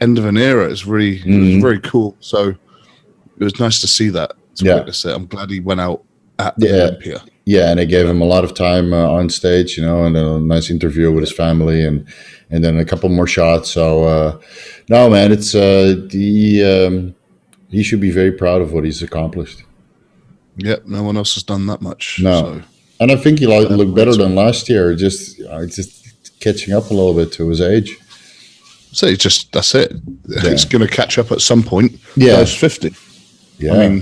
end of an era. It was very cool. So it was nice to see that. Witness it. I'm glad he went out at Olympia. Yeah, and they gave him a lot of time on stage, and a nice interview with his family, and then a couple more shots. So, no, man, it's he should be very proud of what he's accomplished. Yeah, no one else has done that much. No, so. And I think he looked better than last year. Just catching up a little bit to his age. So that's it. Yeah. It's going to catch up at some point. Yeah, he's 50. Yeah.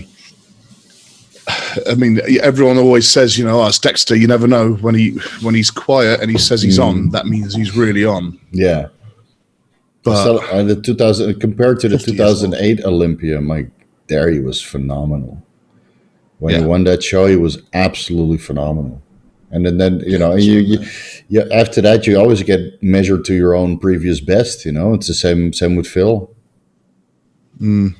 I mean, everyone always says, it's Dexter. You never know when he's quiet and he says he's on. That means he's really on. Yeah. But the 2000 compared to the 2008 Olympia, Mike, there he was phenomenal. When he won that show, he was absolutely phenomenal. And then you after that, you always get measured to your own previous best. It's the same with Phil. And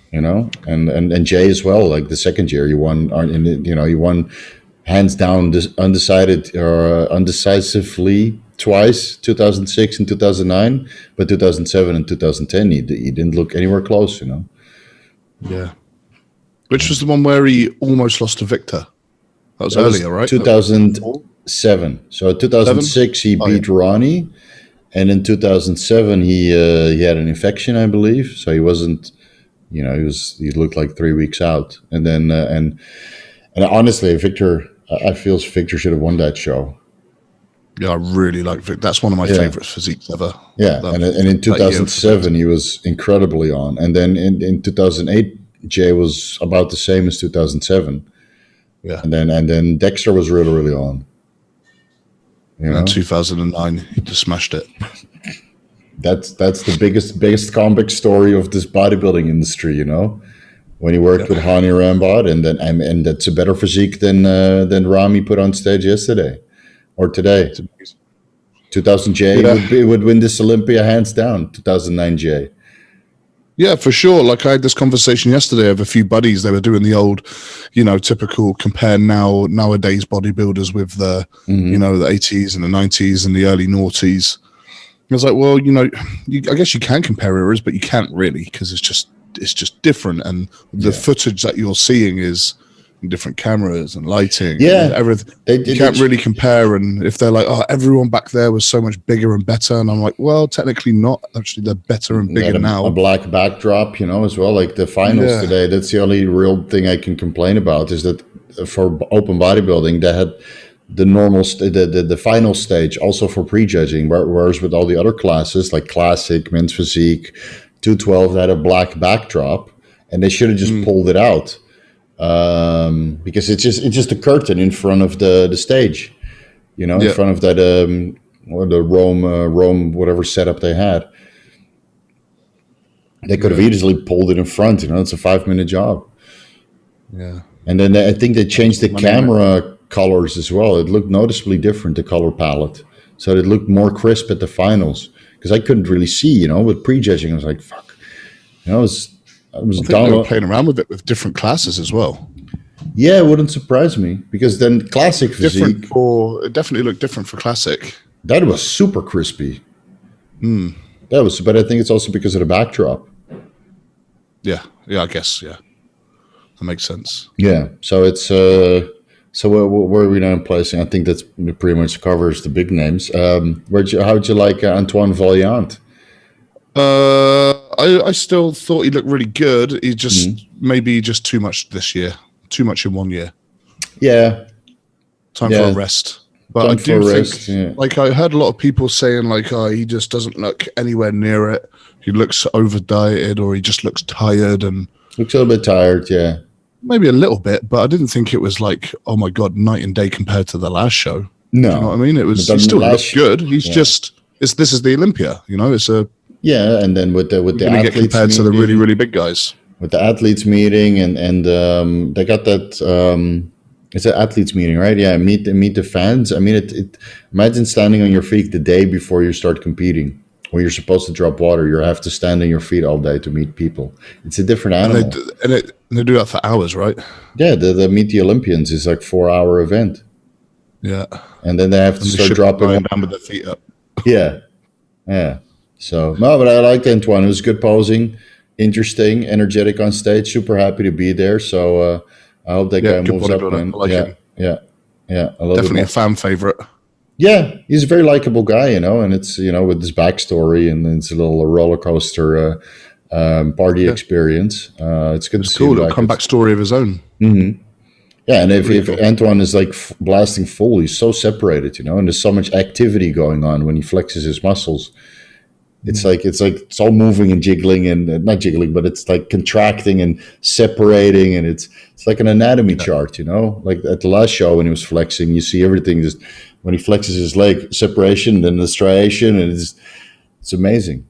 Jay as well. Like the second year, he won. He won hands down, undecisively twice, 2006 and 2009, but 2007 and 2010, he didn't look anywhere close. Yeah. Which was the one where he almost lost to Victor? That was earlier, right? 2007. So 2006, he beat Ronnie, and in 2007, he had an infection, I believe. So he wasn't. He looked like 3 weeks out, and then and honestly, Victor, I feel Victor should have won that show. Yeah, I really like Victor. That's one of my favorite physiques ever. Yeah, and in 2007 he was incredibly on, and then in 2008 Jay was about the same as 2007. Yeah, and then Dexter was really on. In 2009, he just smashed it. That's the biggest comeback story of this bodybuilding industry, when he worked with Hani Rambod, and that's a better physique than Ramy put on stage yesterday or today. 2000 J would win this Olympia hands down. 2009 J. Yeah, for sure. Like I had this conversation yesterday of a few buddies. They were doing the old, typical compare nowadays bodybuilders with the, the 80s and the 90s and the early noughties. I was like, well, I guess you can compare eras, but you can't really because it's just just different, and the footage that you're seeing is different cameras and lighting. Yeah, and everything. You can't really compare. And if they're like, oh, everyone back there was so much bigger and better, and I'm like, well, technically not. Actually, they're better and bigger now. A black backdrop, as well. Like the finals today, that's the only real thing I can complain about, is that for open bodybuilding, they had the normal the final stage also for prejudging, whereas with all the other classes like classic, men's physique, 212, they had a black backdrop, and they should have just pulled it out. Because it's just a curtain in front of the stage, in front of that or the Rome whatever setup they had. They could have easily pulled it in front. It's a 5-minute job. Yeah, and then I think they changed the camera colors as well. It looked noticeably different, the color palette, so it looked more crisp at the finals. Because I couldn't really see, with prejudging, I was like, fuck, I was they were playing around with it with different classes as well. Yeah, it wouldn't surprise me, because then classic physique, it definitely looked different for classic. That was super crispy. But I think it's also because of the backdrop. Yeah, I guess, yeah, that makes sense. Yeah, so it's so where are we now placing? I think that's pretty much covers the big names. How'd you like Antoine Vaillant? I still thought he looked really good. He just maybe just too much this year, too much in 1 year. Yeah, time for a rest. But I do think, like, I heard a lot of people saying, like, oh, he just doesn't look anywhere near it. He looks over dieted, or he just looks tired and looks a little bit tired. Yeah, maybe a little bit, but I didn't think it was like, oh my god, night and day compared to the last show. No, do you know what I mean? It was. He still looked good. He's just. This is the Olympia. It's a. Yeah, and then with the athletes compared to the really, really big guys. With the athletes meeting and they got that it's an athletes meeting, right? Yeah, meet the fans. I mean, it imagine standing on your feet the day before you start competing, when you're supposed to drop water. You have to stand on your feet all day to meet people. It's a different animal. And they do that for hours, right? Yeah, the Meet the Olympians is like 4-hour event. Yeah, and then they have to start dropping down with their feet up. Yeah. So, no, but I liked Antoine. It was good posing, interesting, energetic on stage. Super happy to be there. So I hope that guy moves up. And, yeah. Definitely a fan favorite. Yeah, he's a very likable guy, and it's with his backstory, and it's a little roller coaster party experience. It's good to see. Cool, a comeback story of his own. Mm-hmm. Yeah, and if Antoine is like blasting full, he's so separated, and there's so much activity going on when he flexes his muscles. It's like it's all moving and jiggling, and not jiggling, but it's like contracting and separating, and it's like an anatomy chart, Like at the last show when he was flexing, you see everything just when he flexes his leg, separation, then the striation, and it's amazing,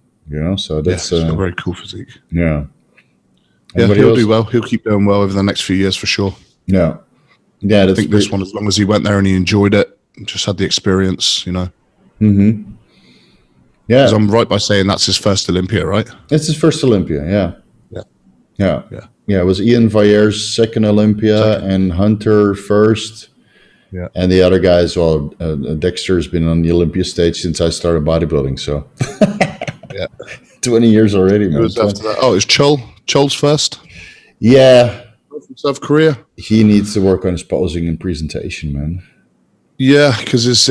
So that's a very cool physique. Yeah. He'll do well. He'll keep doing well over the next few years for sure. Yeah. I think this one, as long as he went there and he enjoyed it, just had the experience, Mm-hmm. Yeah. Because I'm right by saying that's his first Olympia, right? It's his first Olympia, yeah. It was Iain Valliere's second Olympia and Hunter first. Yeah. And the other guys, well, Dexter has been on the Olympia stage since I started bodybuilding, so. 20 years already, man. After that? Oh, it's Chul. Chul's first? Yeah. From South Korea. He needs to work on his posing and presentation, man. Yeah, because his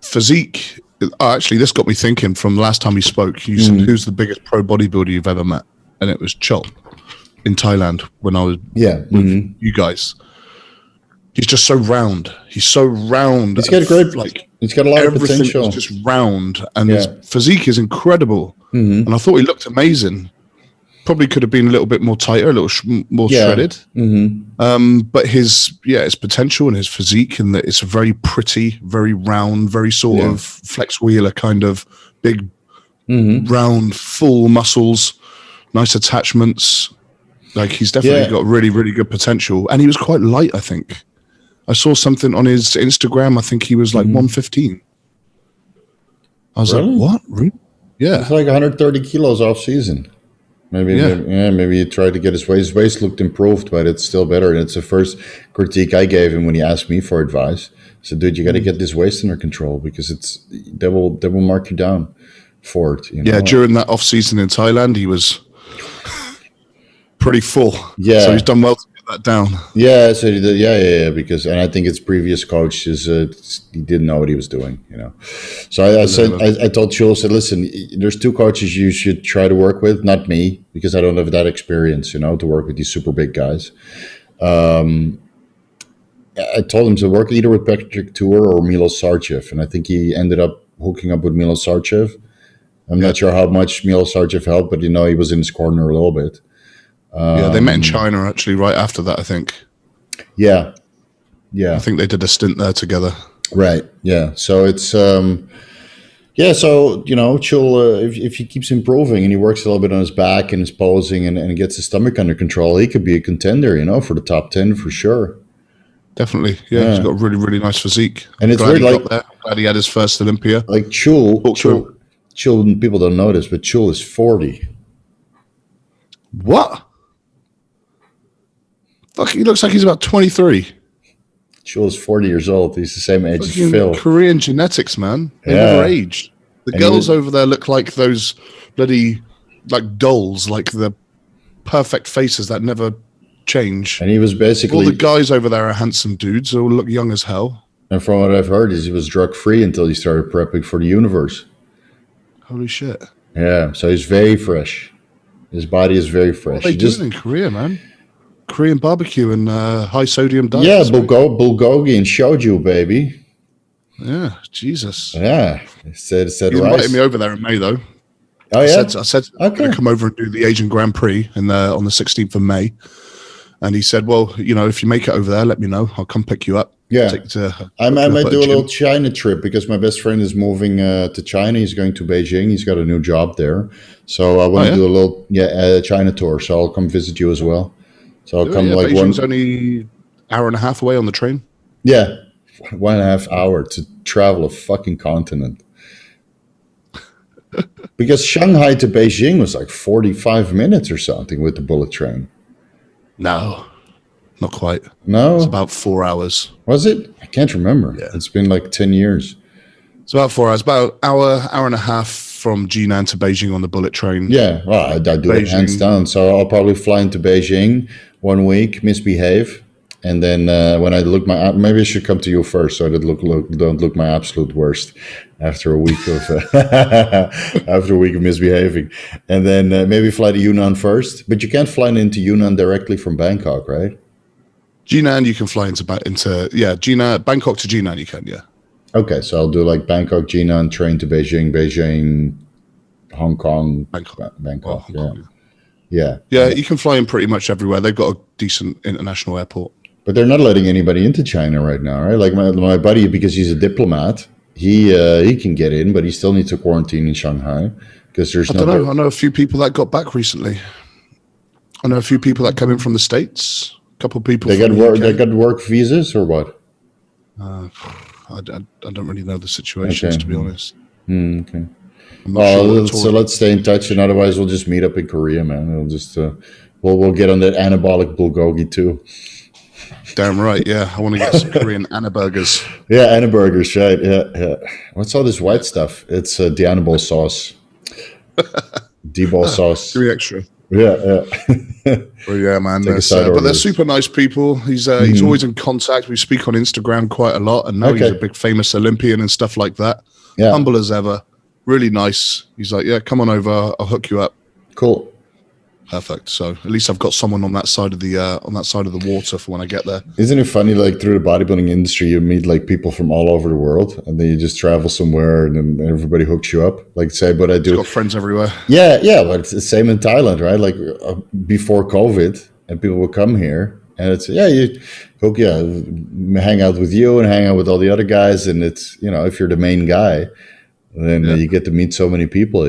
physique. Actually, this got me thinking. From the last time we spoke, you said, "Who's the biggest pro bodybuilder you've ever met?" And it was Chul in Thailand when I was with you guys. He's just so round. He's so round. He's got he's got a lot of potential. Is just round, and his physique is incredible. Mm-hmm. And I thought he looked amazing. Probably could have been a little bit more tighter, a little more shredded. Mm-hmm. But his potential and his physique, and that it's very pretty, very round, very sort of Flex Wheeler kind of big, round, full muscles, nice attachments. Like he's definitely got really, really good potential, and he was quite light. I think I saw something on his Instagram. I think he was like 115. I was like, what? Really? Yeah, it's like 130 kilos off season. Maybe he tried to get his waist. His waist looked improved, but it's still better. And it's the first critique I gave him when he asked me for advice. I said, dude, you got to get this waist under control because they will mark you down for it. During that off season in Thailand, he was pretty full. Yeah. So he's done well to get that down. Yeah, so he did, yeah, because, and I think his previous coach he didn't know what he was doing, So I told Chul, said, listen, there's two coaches you should try to work with, not me, because I don't have that experience, to work with these super big guys. I told him to work either with Patrick Tour or Milos Sarcev, and I think he ended up hooking up with Milos Sarcev. I'm not sure how much Milos Sarcev helped, but he was in his corner a little bit. They met in China actually right after that, I think. Yeah. I think they did a stint there together. Right. Yeah. So it's Chul, if he keeps improving and he works a little bit on his back and his posing and gets his stomach under control, he could be a contender, for the top 10 for sure. Definitely, yeah. He's got a really, really nice physique. And it's glad weird, glad he had his first Olympia. Like Chul, people don't know this, but Chul is 40. What? Fuck, he looks like he's about 23. Chul is 40 years old. He's the same age as Phil. Korean genetics, man. They never aged. The girls over there look like those bloody, like dolls, like the perfect faces that never change. And he was basically... all the guys over there are handsome dudes who look young as hell. And from what I've heard is he was drug-free until he started prepping for the universe. Holy shit. Yeah, so he's very fresh. His body is very fresh. What are they doing in Korea, man? Korean barbecue and high-sodium diet. Yeah, bulgogi and shoju, baby. Yeah, Jesus. Yeah. Said he invited me over there in May, though. Oh, yeah? I said I'm going to come over and do the Asian Grand Prix on the 16th of May. And he said, well, if you make it over there, let me know. I'll come pick you up. Yeah. I might do a little China trip because my best friend is moving to China. He's going to Beijing. He's got a new job there. So I want to do a little China tour. So I'll come visit you as well. So I'll come like Beijing's only hour and a half away on the train. Yeah. 1.5 hours to travel a fucking continent. Because Shanghai to Beijing was like 45 minutes or something with the bullet train. No, not quite. No? It's about 4 hours. Was it? I can't remember. Yeah. It's been like 10 years. It's about 4 hours. About hour and a half from Jinan to Beijing on the bullet train. Yeah, well, I do Beijing. It hands down. So I'll probably fly into Beijing 1 week, misbehave. And then when I look maybe I should come to you first so I don't look my absolute worst after a week of misbehaving. And then maybe fly to Yunnan first. But you can't fly into Yunnan directly from Bangkok, right? Jinan you can fly into Jinan, Bangkok to Jinan you can, yeah. Okay, so I'll do like Bangkok, Jinan, train to Beijing, Hong Kong, Bangkok. Hong Kong, yeah. Yeah, you can fly in pretty much everywhere. They've got a decent international airport. But they're not letting anybody into China right now, right? Like my buddy, because he's a diplomat, he can get in, but he still needs to quarantine in Shanghai because there's I don't know. I know a few people that got back recently. I know a few people that come in from the States. A couple of people. They got work visas or what? I don't really know the situations, to be honest. Okay. So let's stay in touch, and otherwise we'll just meet up in Korea, man. We'll just we'll get on that anabolic bulgogi too. Damn right, yeah. I want to get some Korean anaburgers. Yeah, anaburgers, right? Yeah. What's all this white stuff? It's Dianabol sauce. D-ball sauce. Give me extra. Yeah. Well, yeah, man. But they're super nice people. He's always in contact. We speak on Instagram quite a lot, and now he's a big famous Olympian and stuff like that. Yeah. Humble as ever. Really nice. He's like, yeah, come on over. I'll hook you up. Cool. Perfect. So at least I've got someone on that side of the water for when I get there. Isn't it funny? Like through the bodybuilding industry, you meet like people from all over the world, and then you just travel somewhere, and then everybody hooks you up. Like say, but I do. Got friends everywhere. Yeah. But it's the same in Thailand, right? Like before COVID, and people would come here, and it's you hang out with you and hang out with all the other guys, and it's if you're the main guy, then you get to meet so many people,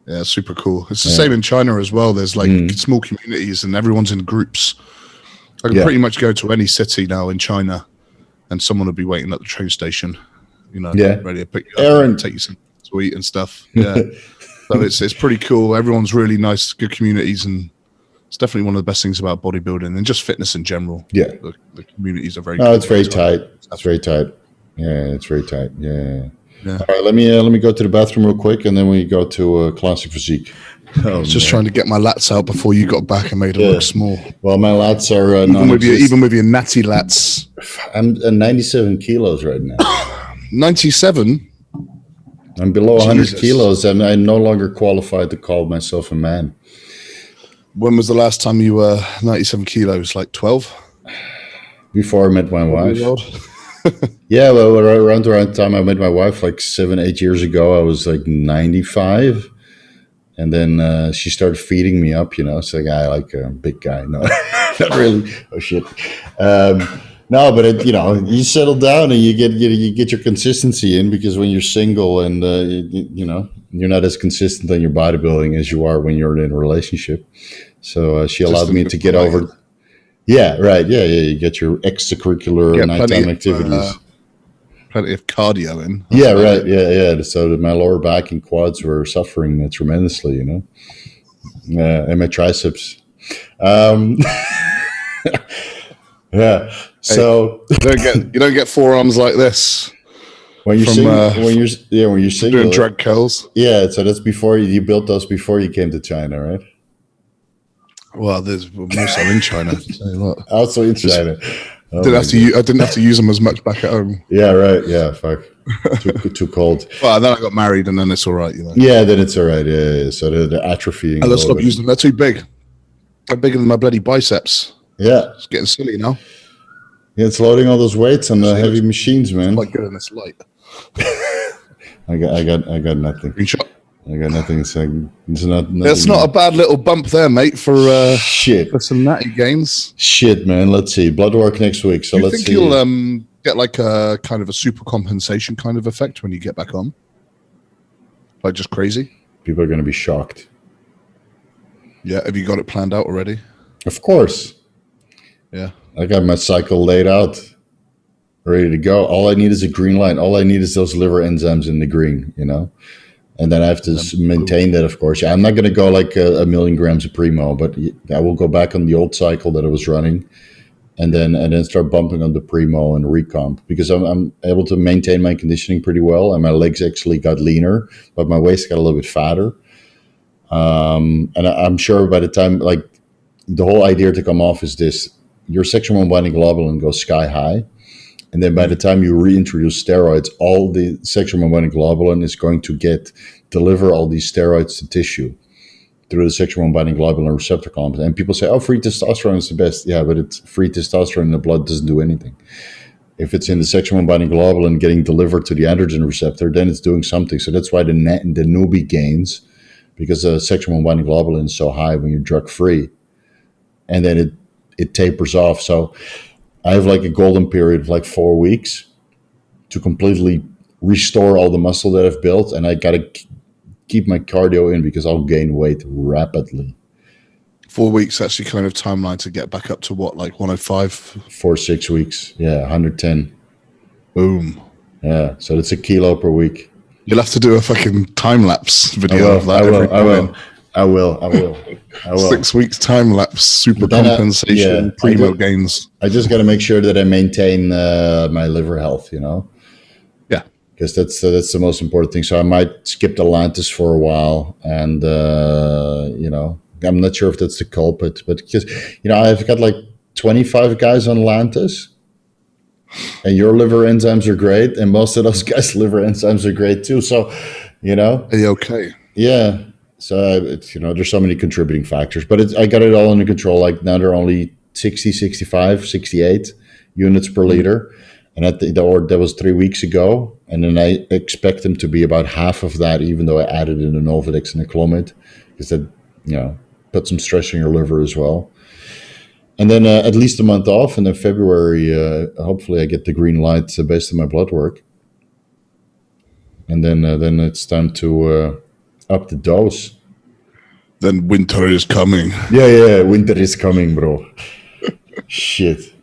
Yeah, super cool. It's the same in China as well. There's like small communities and everyone's in groups. I can pretty much go to any city now in China and someone will be waiting at the train station, ready to pick you up and take you some to eat and stuff. Yeah. So it's pretty cool. Everyone's really nice, good communities, and it's definitely one of the best things about bodybuilding and just fitness in general. Yeah. The communities are very cool. It's very tight. It's very tight. Yeah, it's very tight. Yeah. All right, let me go to the bathroom real quick, and then we go to Classic Physique. I was just trying to get my lats out before you got back and made them look small. Well, my lats are even with your natty lats. I'm 97 kilos right now. 97. I'm below 100 kilos, and I no longer qualify to call myself a man. When was the last time you were 97 kilos? Like 12? Before I met my wife. Yeah, well, around the time I met my wife, like 7-8 years ago, I was like 95. And then she started feeding me up, So I like a big guy. No, not really. Oh, shit. No, but you settle down and you get your consistency in, because when you're single and you're not as consistent on your bodybuilding as you are when you're in a relationship. So she allowed me to get over. Yeah, right. Yeah. You get your extracurricular nighttime activities. Plenty of cardio in. Yeah, right. Yeah. So my lower back and quads were suffering tremendously, and my triceps. Yeah. So you don't get forearms like this when you're when you're single, doing drag curls. Yeah. So that's before you built those before you came to China, right? Well, there's also in China. Also in China. I didn't have to use them as much back at home. Yeah, right. Yeah, fuck. Too cold. Well, then I got married, and then it's all right, Yeah, then it's all right. Yeah. So they're atrophying. Let's stop using them. They're too big. They're bigger than my bloody biceps. Yeah, it's getting silly now. Yeah, it's loading all those weights on the heavy machines, man. Quite good in this light. I got nothing. Screenshot. I got nothing. It's not. That's not a bad little bump there, mate. For shit. For some natty gains. Shit, man. Let's see. Blood work next week. So let's see. You think you'll get like a kind of a super compensation kind of effect when you get back on? Like just crazy? People are going to be shocked. Yeah. Have you got it planned out already? Of course. Yeah. I got my cycle laid out, ready to go. All I need is a green light. All I need is those liver enzymes in the green, And then I have to maintain that, of course. I'm not going to go like a million grams of Primo, but I will go back on the old cycle that I was running, and then start bumping on the Primo and recomp, because I'm able to maintain my conditioning pretty well, and my legs actually got leaner, but my waist got a little bit fatter. And I'm sure by the time, like, the whole idea to come off is this: your sexual one binding globulin goes sky high. And then by the time you reintroduce steroids, all the sexual binding globulin is going to deliver all these steroids to tissue through the sexual binding globulin receptor complex. And people say, oh, free testosterone is the best. Yeah, but it's free testosterone in the blood doesn't do anything. If it's in the sexual binding globulin getting delivered to the androgen receptor, then it's doing something. So that's why the newbie gains, because the sexual binding globulin is so high when you're drug free. And then it tapers off. So I have like a golden period of like 4 weeks to completely restore all the muscle that I've built. And I got to keep my cardio in, because I'll gain weight rapidly. 4 weeks, that's your kind of timeline to get back up to what, like 105? 4-6 weeks. Yeah, 110. Boom. Yeah, so that's a kilo per week. You'll have to do a fucking time-lapse video of that. I will. 6 weeks time lapse, super compensation, Primo gains. I just got to make sure that I maintain my liver health, Yeah, because that's the most important thing. So I might skip the Atlantis for a while, and I'm not sure if that's the culprit, but because I've got like 25 guys on Atlantis, and your liver enzymes are great, and most of those guys' liver enzymes are great too. So, Are you okay? Yeah. So there's so many contributing factors, but I got it all under control. Like now they're only 60, 65, 68 units per liter. And that was 3 weeks ago. And then I expect them to be about half of that, even though I added in a Novadex and a Clomid, because that, put some stress on your liver as well. And then at least a month off. And then February, hopefully I get the green light based on my blood work. And then it's time to up the dose. Then winter is coming. Yeah, winter is coming, bro. Shit.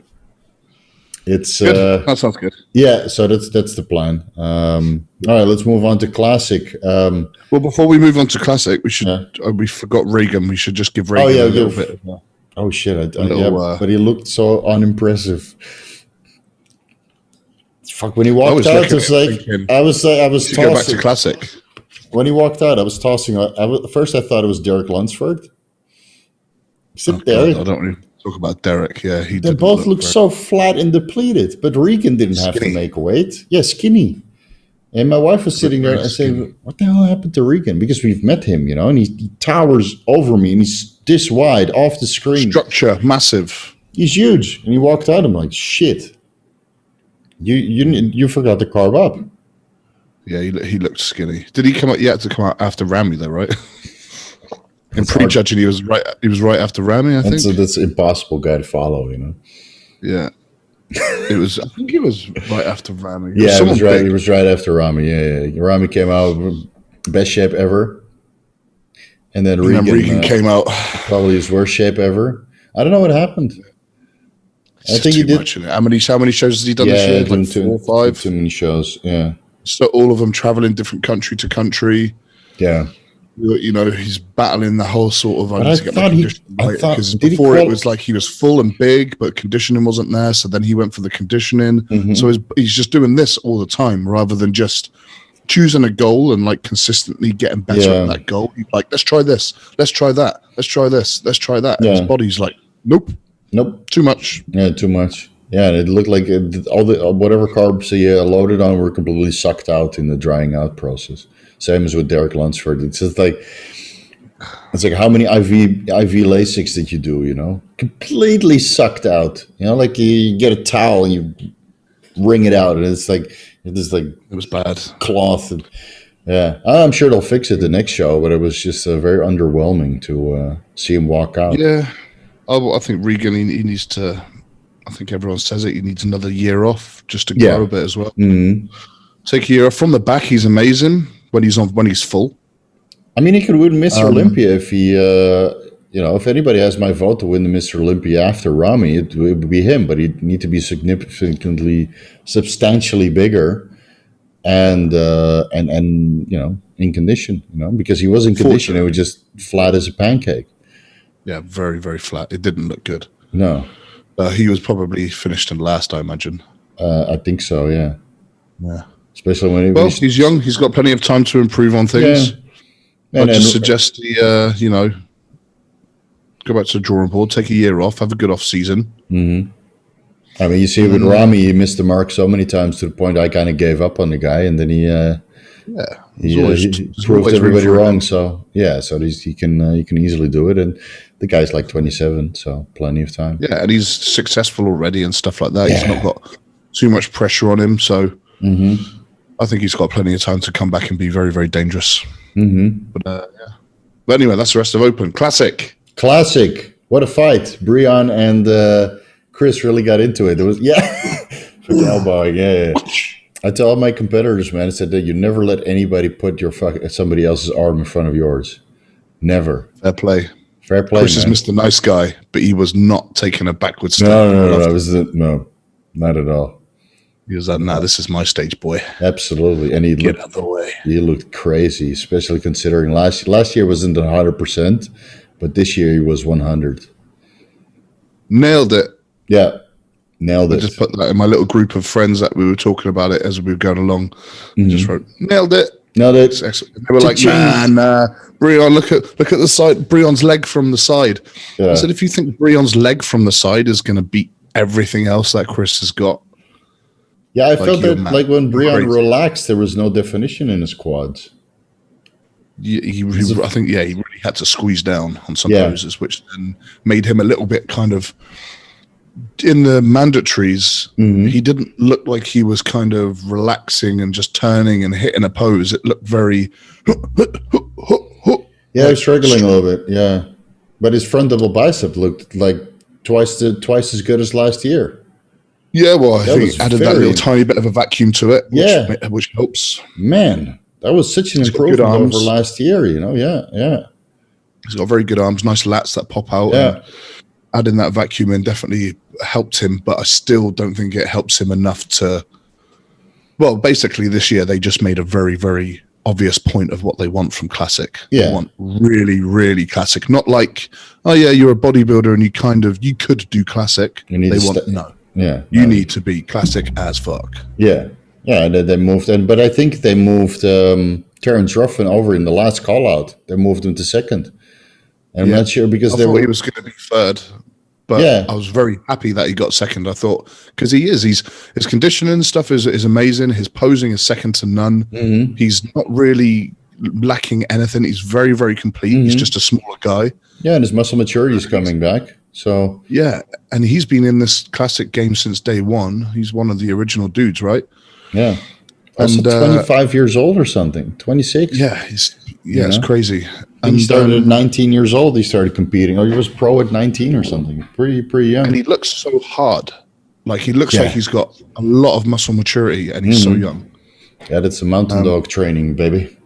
It's good. That sounds good. Yeah, so that's the plan. All right, let's move on to Classic. Well, before we move on to Classic, we should we forgot Regan. We should just give Regan a little bit. Oh shit! But he looked so unimpressive. Fuck! When he walked out, it's like I was go back to Classic. when he walked out, I was tossing. First, I thought it was Derek Lunsford. God, I don't really talk about Derek. Yeah, they both looked so flat and depleted. But Regan didn't have to make weight. Yeah, skinny. And my wife was sitting there and I said, what the hell happened to Regan? Because we've met him, and he towers over me and he's this wide off the screen. Structure, massive. He's huge. And he walked out. I'm like, shit. You forgot to carb up. Yeah, he looked skinny. Did he come out? He had to come out after Ramy, though, right? In prejudging, he was right after Ramy, I think. So that's an impossible guy to follow, Yeah. I think it was right after Ramy. Yeah, it was right. It was right after Ramy. Yeah. Ramy came out best shape ever, and then Regan came out probably his worst shape ever. I don't know what happened. I think he did. Much, how many shows has he done this year? Like 4 or 5. Too many shows. Yeah. So all of them traveling different country to country. Yeah. He's battling the whole sort of. Because before it was like he was full and big, but conditioning wasn't there. So then he went for the conditioning. Mm-hmm. So he's just doing this all the time rather than just choosing a goal and like consistently getting better at that goal. He's like, let's try this, let's try that, let's try this, let's try that. Yeah. And his body's like, nope, too much. Yeah, too much. Yeah, and it looked like whatever carbs he loaded on were completely sucked out in the drying out process. Same as with Derek Lunsford. It's just like how many IV Lasix did you do? Completely sucked out. Like you get a towel and you wring it out, and it was bad cloth. Yeah, I'm sure they'll fix it the next show, but it was just very underwhelming to see him walk out. Yeah, I think Regan he needs to. I think everyone says it. He needs another year off just to grow a bit as well. Mm-hmm. Take a year off from the back. He's amazing. When he's full. I mean, he could win Mr. Olympia if he, if anybody has my vote to win the Mr. Olympia after Ramy, it would be him, but he'd need to be substantially bigger and in condition, because he was in condition. It was just flat as a pancake. Yeah, very, very flat. It didn't look good. No. He was probably finished in last, I imagine. I think so, yeah. Yeah. Especially when he's young. He's got plenty of time to improve on things. Yeah. I'd just suggest he, go back to the drawing board, take a year off, have a good off season. Mm-hmm. I mean, you see with Ramy, he missed the mark so many times to the point I kind of gave up on the guy, and then he proved everybody wrong. So he can easily do it, and the guy's like 27, so plenty of time. Yeah, and he's successful already and stuff like that. Yeah. He's not got too much pressure on him, so. Mm-hmm. I think he's got plenty of time to come back and be very, very dangerous. Mm-hmm. But anyway, that's the rest of Open. Classic. What a fight. Breon and Chris really got into it. There was for the elbowing. Yeah. I tell all my competitors, man, I said that you never let anybody put somebody else's arm in front of yours. Never. Fair play. Chris is Mr. Nice Guy, but he was not taking a backward step. No, not at all. He was like, this is my stage, boy. Absolutely. And Get out of the way. He looked crazy, especially considering last year wasn't 100%, but this year he was 100. Nailed it. Yeah, nailed it. I just put that in my little group of friends that we were talking about it as we were going along. Mm-hmm. Just wrote, nailed it. Nailed it. They were like, man, Breon, look at the side. Breon's leg from the side. Yeah. I said, if you think Breon's leg from the side is going to beat everything else that Chris has got, yeah, I felt that like when Breon relaxed, there was no definition in his quads. I think he really had to squeeze down on some poses, which then made him a little bit kind of in the mandatories. Mm-hmm. He didn't look like he was kind of relaxing and just turning and hitting a pose. It looked very he was struggling a little bit. Yeah, but his front double bicep looked like twice as good as last year. Yeah, well, I think he added that little tiny bit of a vacuum to it, which helps. Man, that was such an improvement over last year, Yeah. He's got very good arms, nice lats that pop out. Yeah. And adding that vacuum in definitely helped him, but I still don't think it helps him enough to... Well, basically this year they just made a very, very obvious point of what they want from Classic. Yeah. They want really, really Classic. Not like, oh yeah, you're a bodybuilder and you could do Classic. No. Yeah, you need to be Classic as fuck. Yeah, they moved, but I think they moved Terence Ruffin over in the last call out. They moved him to second. And I'm not sure because I thought he was going to be third. But I was very happy that he got second. I thought, because his conditioning and stuff is amazing. His posing is second to none. Mm-hmm. He's not really lacking anything. He's very, very complete. Mm-hmm. He's just a smaller guy. Yeah, and his muscle maturity is coming back. So yeah, and he's been in this classic game since day one. He's one of the original dudes, right? Yeah. Also 25 years old or something. 26. Yeah, it's crazy. And he started at 19 years old. He started competing, or he was pro at 19 or something. Pretty young. And he looks so hard. Like he looks like he's got a lot of muscle maturity, and he's so young. Yeah, that's a mountain dog training, baby.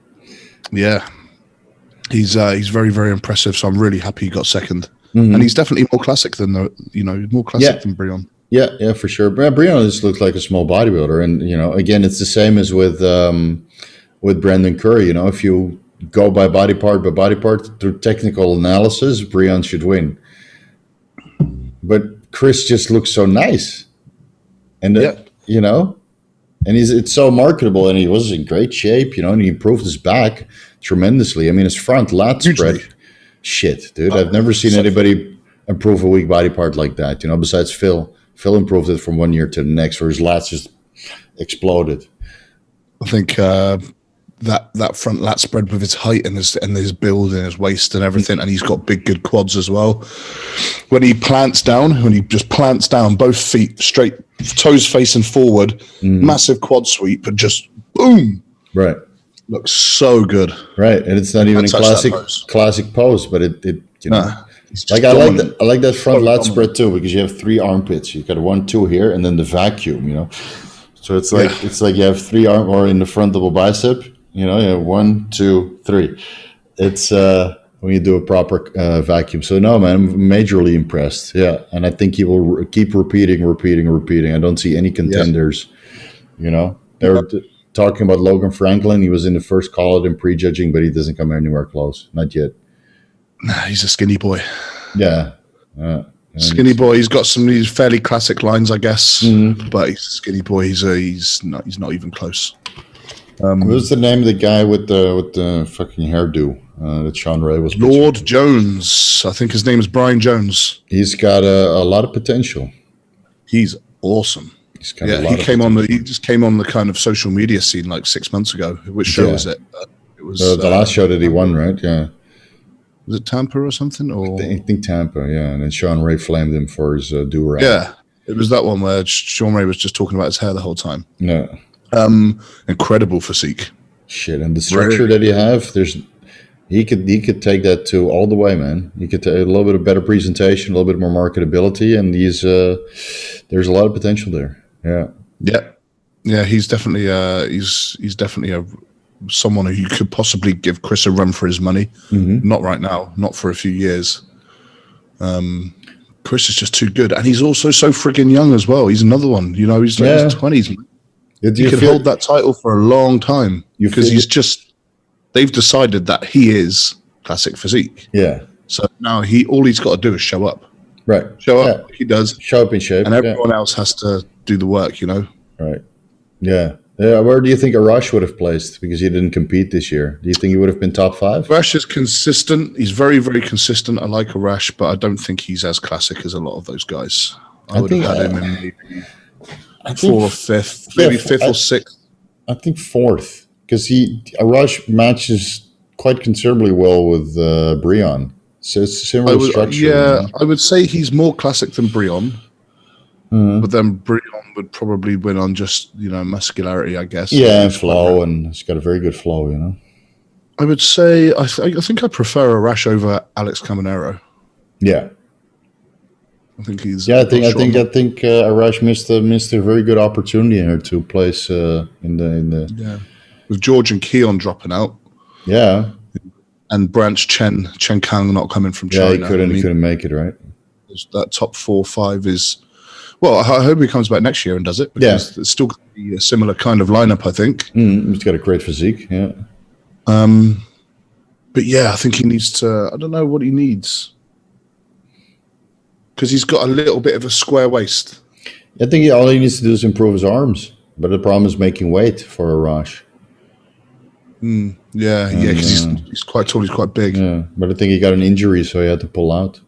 Yeah, he's very, very impressive. So I'm really happy he got second. And he's definitely more classic than than Breon. Yeah, for sure. Breon just looks like a small bodybuilder, and again, it's the same as with Brendan Curry. If you go by body part through technical analysis, Breon should win. But Chris just looks so nice, and and it's so marketable, and he was in great shape, and he improved his back tremendously. I mean, his front lat spread. Shit, dude. I've never seen anybody improve a weak body part like that, besides Phil. Phil improved it from one year to the next, where his lats just exploded. I think that front lat spread with his height and his build and his waist and everything, and he's got big, good quads as well. When he just plants down, both feet straight, toes facing forward, massive quad sweep, and just boom. Right. Looks so good, right? And it's not even a classic pose, but it like I like that front lat spread too, because you have 3 armpits. You got 1, 2 here, and then the vacuum. So it's like you have 3 arm or in the front double bicep. You have 1, 2, 3. It's when you do a proper vacuum. So no, man, I'm majorly impressed. Yeah, and I think he will keep repeating. I don't see any contenders. They're talking about Logan Franklin. He was in the first call-out in prejudging, but he doesn't come anywhere close. Not yet. Nah, he's a skinny boy. Yeah. Skinny boy. He's got some of these fairly classic lines, I guess. But he's a skinny boy. He's not even close. What's the name of the guy with the fucking hairdo that Shaun Ray was? Lord Jones. I think his name is Brian Jones. He's got a lot of potential. He's awesome. He just came on the kind of social media scene like 6 months ago. Which show was it? It was the last show that he won, right? Yeah. Was it Tampa or something? Or I think Tampa, yeah. And then Shaun Ray flamed him for his do-rag. Yeah, it was that one where Shaun Ray was just talking about his hair the whole time. Yeah. Incredible physique. Shit, and the structure that he have, he could take that to all the way, man. He could take a little bit of better presentation, a little bit more marketability, and there's a lot of potential there. Yeah. He's definitely someone who could possibly give Chris a run for his money. Not right now, not for a few years. Chris is just too good, and he's also so friggin' young as well. He's another one, he's like in his 20s. He could hold that title for a long time because they've decided that he is classic physique. Yeah. So now all he's got to do is show up. Right. Show up. Yeah. He does. Show up in shape. And everyone else has to do the work, Right. Yeah. Where do you think Arash would have placed? Because he didn't compete this year. Do you think he would have been top 5? Arash is consistent. He's very, very consistent. I like Arash, but I don't think he's as classic as a lot of those guys. I would have had him in maybe 4th or 5th, maybe 5th or 6th. I think 4th, because Arash matches quite considerably well with Breon. So it's a similar structure. Yeah, I would say he's more classic than Breon. But then Breon would probably win on just, muscularity, I guess. Yeah, and flow, and he's got a very good flow, I would say, I think I prefer Arash over Alex Caminero. Yeah. I think he's... Yeah, I think Arash missed a very good opportunity here to place in the... Yeah. With George and Keon dropping out. Yeah. And Branch Chen Kang not coming from China. Yeah, he couldn't make it, right? That top 4 or 5 is... Well, I hope he comes back next year and does it, because it's still going to be a similar kind of lineup, I think. He's got a great physique, yeah. But yeah, I think he needs to... I don't know what he needs. Because he's got a little bit of a square waist. I think all he needs to do is improve his arms. But the problem is making weight for Arash. Yeah, because he's quite tall. He's quite big. Yeah, but I think he got an injury, so he had to pull out.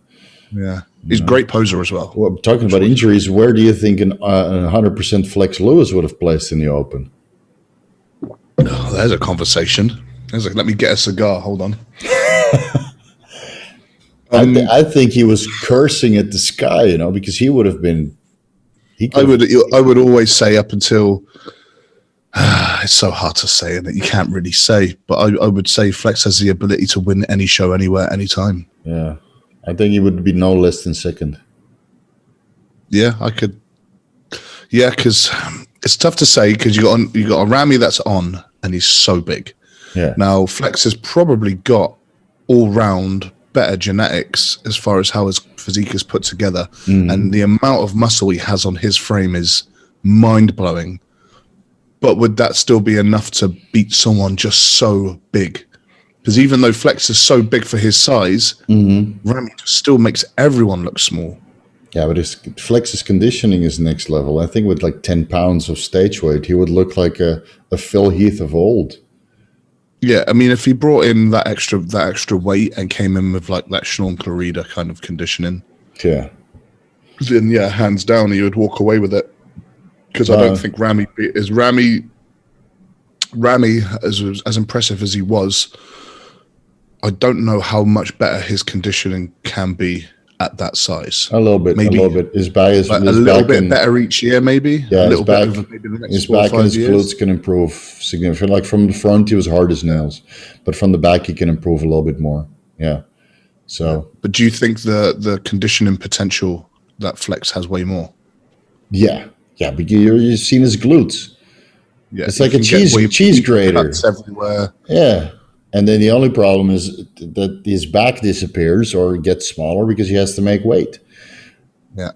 Yeah, he's a great poser as well. Well, talking about injuries, where do you think an 100% Flex Lewis would have placed in the Open? Oh, there's a conversation. Let me get a cigar. Hold on. I think he was cursing at the sky, because he would have been. I would always say up until. It's so hard to say, and you can't really say. But I would say Flex has the ability to win any show, anywhere, anytime. Yeah, I think he would be no less than second. Yeah, I could. Yeah, because it's tough to say because you got a Ramy that's on, and he's so big. Yeah. Now Flex has probably got all round better genetics as far as how his physique is put together, and the amount of muscle he has on his frame is mind blowing. But would that still be enough to beat someone just so big? Because even though Flex is so big for his size, Ramy still makes everyone look small. Yeah, but Flex's conditioning is next level. I think with like 10 pounds of stage weight, he would look like a Phil Heath of old. Yeah, I mean, if he brought in that extra weight and came in with like that Shaun Clarida kind of conditioning, then hands down, he would walk away with it. Because I don't think Ramy as impressive as he was, I don't know how much better his conditioning can be at that size. A little bit. His back is a little bit better each year, maybe. Yeah, a little bit over maybe the next his 4 or back 5 and his years. glutes can improve significantly. Like from the front, he was hard as nails, but from the back, he can improve a little bit more. Yeah. So, but do you think the conditioning potential that Flex has way more? Yeah, but you've seen his glutes. Yeah, it's like a cheese grater. Cuts everywhere. Yeah. And then the only problem is that his back disappears or gets smaller because he has to make weight. Yeah.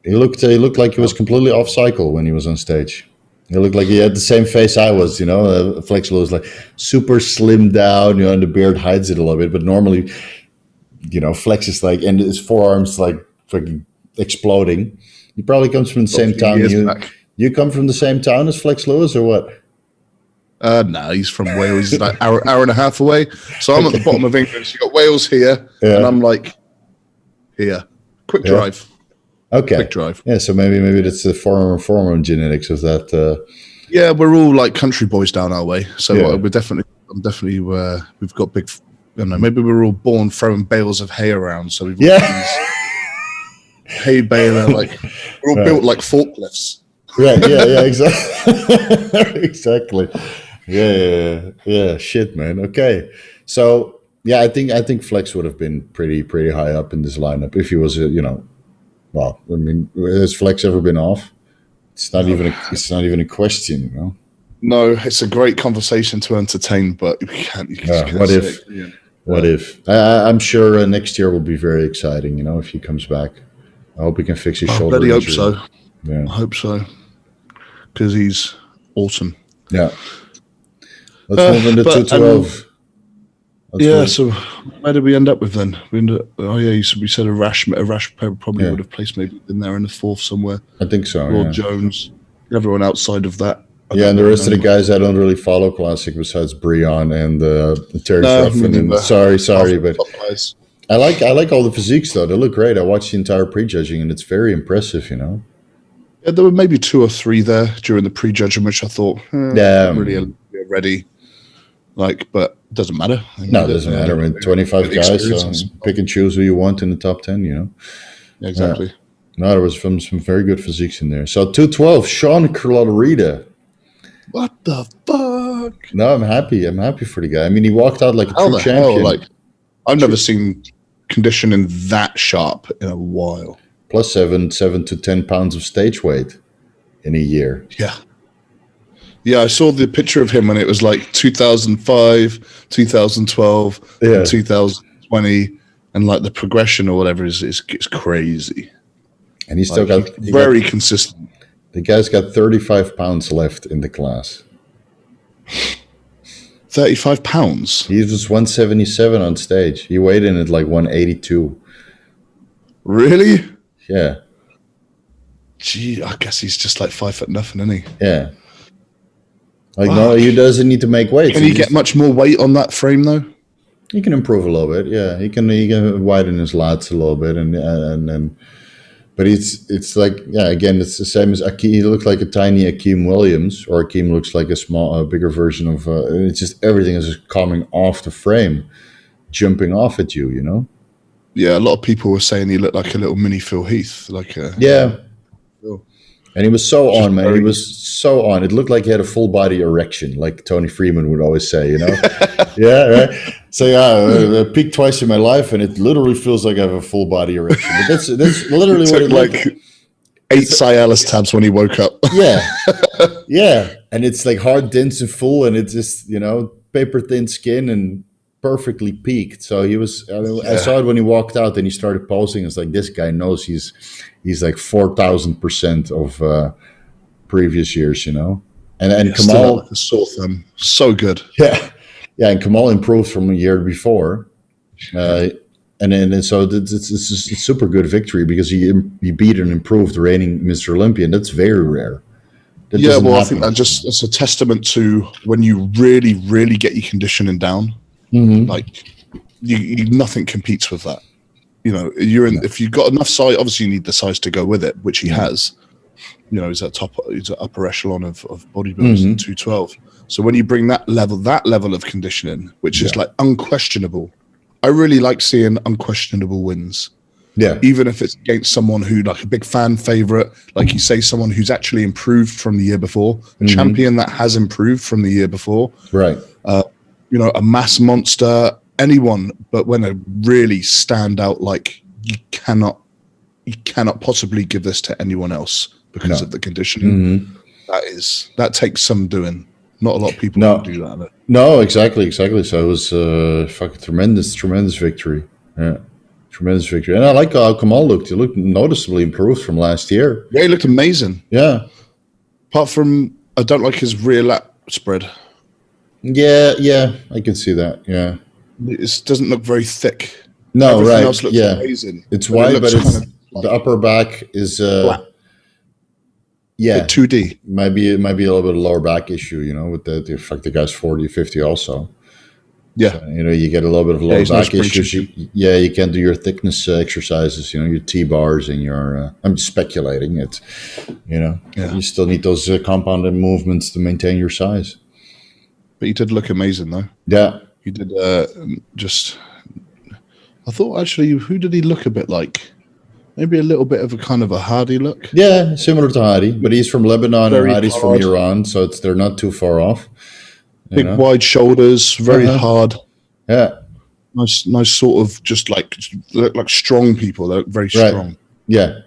He looked like he was completely off cycle when he was on stage. He looked like he had the same face I was, Flex was like super slimmed down, and the beard hides it a little bit. But normally, Flex is like, and his forearms like fucking exploding. He probably comes from the same town. You come from the same town as Flex Lewis or what? No, he's from Wales. He's like hour and a half away. So I'm at the bottom of England. So you got Wales here, and I'm like here. Quick drive. Okay. Quick drive. Yeah. So maybe that's the former genetics of that. Yeah, we're all like country boys down our way. So we've got big. I don't know. Maybe we were all born throwing bales of hay around. So we've got these hay baler, like we're all built like forklifts. Right. Yeah. Exactly. Exactly. Yeah. Shit, man. Okay. So I think Flex would have been pretty high up in this lineup if he was, well, I mean, has Flex ever been off? It's not even a question, No, it's a great conversation to entertain, but you can't what if? What if? I'm sure next year will be very exciting. If he comes back, I hope he can fix his shoulder. I hope so. Yeah, I hope so because he's awesome. Yeah. Let's move into 212. So where did we end up with then? We said Arash probably would have placed maybe in there in the fourth somewhere. I think so. Lord Jones, everyone outside of that. And the rest of the guys I don't really follow Classic besides Breon and Terry Ruffin. Sorry, but I like all the physiques though. They look great. I watched the entire prejudging and it's very impressive. Yeah, there were maybe 2 or 3 there during the prejudging, which I thought really ready. But it doesn't matter. No, it doesn't matter. I mean, 25 guys, so pick and choose who you want in the top 10, Yeah, exactly. No, there was some very good physiques in there. So 212, Shaun Clarida. What the fuck? No, I'm happy. I'm happy for the guy. I mean, he walked out like a true champion. I've never seen conditioning that sharp in a while. Plus 7 to 10 pounds of stage weight in a year. Yeah. Yeah, I saw the picture of him when it was like 2005, 2012, and 2020, and like the progression or whatever is crazy. And he's still got very consistent. The guy's got 35 pounds left in the class. 35 pounds? He was 177 on stage. He weighed in at like 182. Really? Yeah. Gee, I guess he's just like 5 foot nothing, isn't he? Yeah. Like, no, he doesn't need to make weight. Can he get much more weight on that frame though? He can improve a little bit. Yeah, he can widen his lats a little bit, and but it's like, yeah, again, it's the same as Akim. He looked like a tiny Akim Williams, or Akim looks like a bigger version of. It's just everything is just coming off the frame, jumping off at you. You know. Yeah, a lot of people were saying he looked like a little mini Phil Heath, yeah. And he was so on, man. He was so on. It looked like he had a full body erection, like Tony Freeman would always say, you know? Yeah, right? So, yeah, I peaked twice in my life, and it literally feels like I have a full body erection. But that's literally what it like 8 Cialis tabs when he woke up. Yeah. Yeah. And it's like hard, dense, and full, and it's just, paper thin skin and perfectly peaked. So he was, I saw it when he walked out and he started posing. It's like, this guy knows he's like 4,000% of previous years, And Kamal, like a sore thumb. So good. Yeah, and Kamal improved from a year before, and so it's a super good victory because he beat and improved the reigning Mr. Olympia, and that's very rare. I think it's a testament to when you really, really get your conditioning down. Mm-hmm. Like you nothing competes with that. If you've got enough size, obviously you need the size to go with it, which he has. He's at upper echelon of bodybuilders in 212. So when you bring that level of conditioning, which is like unquestionable, I really like seeing unquestionable wins. Yeah. Even if it's against someone who, like, a big fan favorite, like you say, someone who's actually improved from the year before, a champion that has improved from the year before. Right. A mass monster, anyone, but when they really stand out, like you cannot possibly give this to anyone else because of the conditioning. That takes some doing. Not a lot of people can do that. No, exactly. So it was fucking tremendous victory. Yeah, tremendous victory. And I like how Kamal looked. He looked noticeably improved from last year. Yeah, he looked amazing. Yeah. Apart from, I don't like his rear lat spread. Yeah, I can see that. Yeah, it doesn't look very thick. No, Everything right? else looks amazing. It's wide, but it's the upper back is flat. Yeah, 2D. Might be a little bit of lower back issue, with the guy's 40, 50 also. Yeah, so, you get a little bit of lower back issues. You can't do your thickness exercises. Your T-bars and your. I'm speculating. It's, you still need those compounded movements to maintain your size. But he did look amazing, though. Yeah. He did I thought, actually, who did he look a bit like? Maybe a little bit of a kind of a Hadi look. Yeah, similar to Hadi. But he's from Lebanon and Hadi's from Iran, so they're not too far off. Big, wide shoulders, very hard. Yeah. Nice sort of just like strong people. They look very strong. Yeah.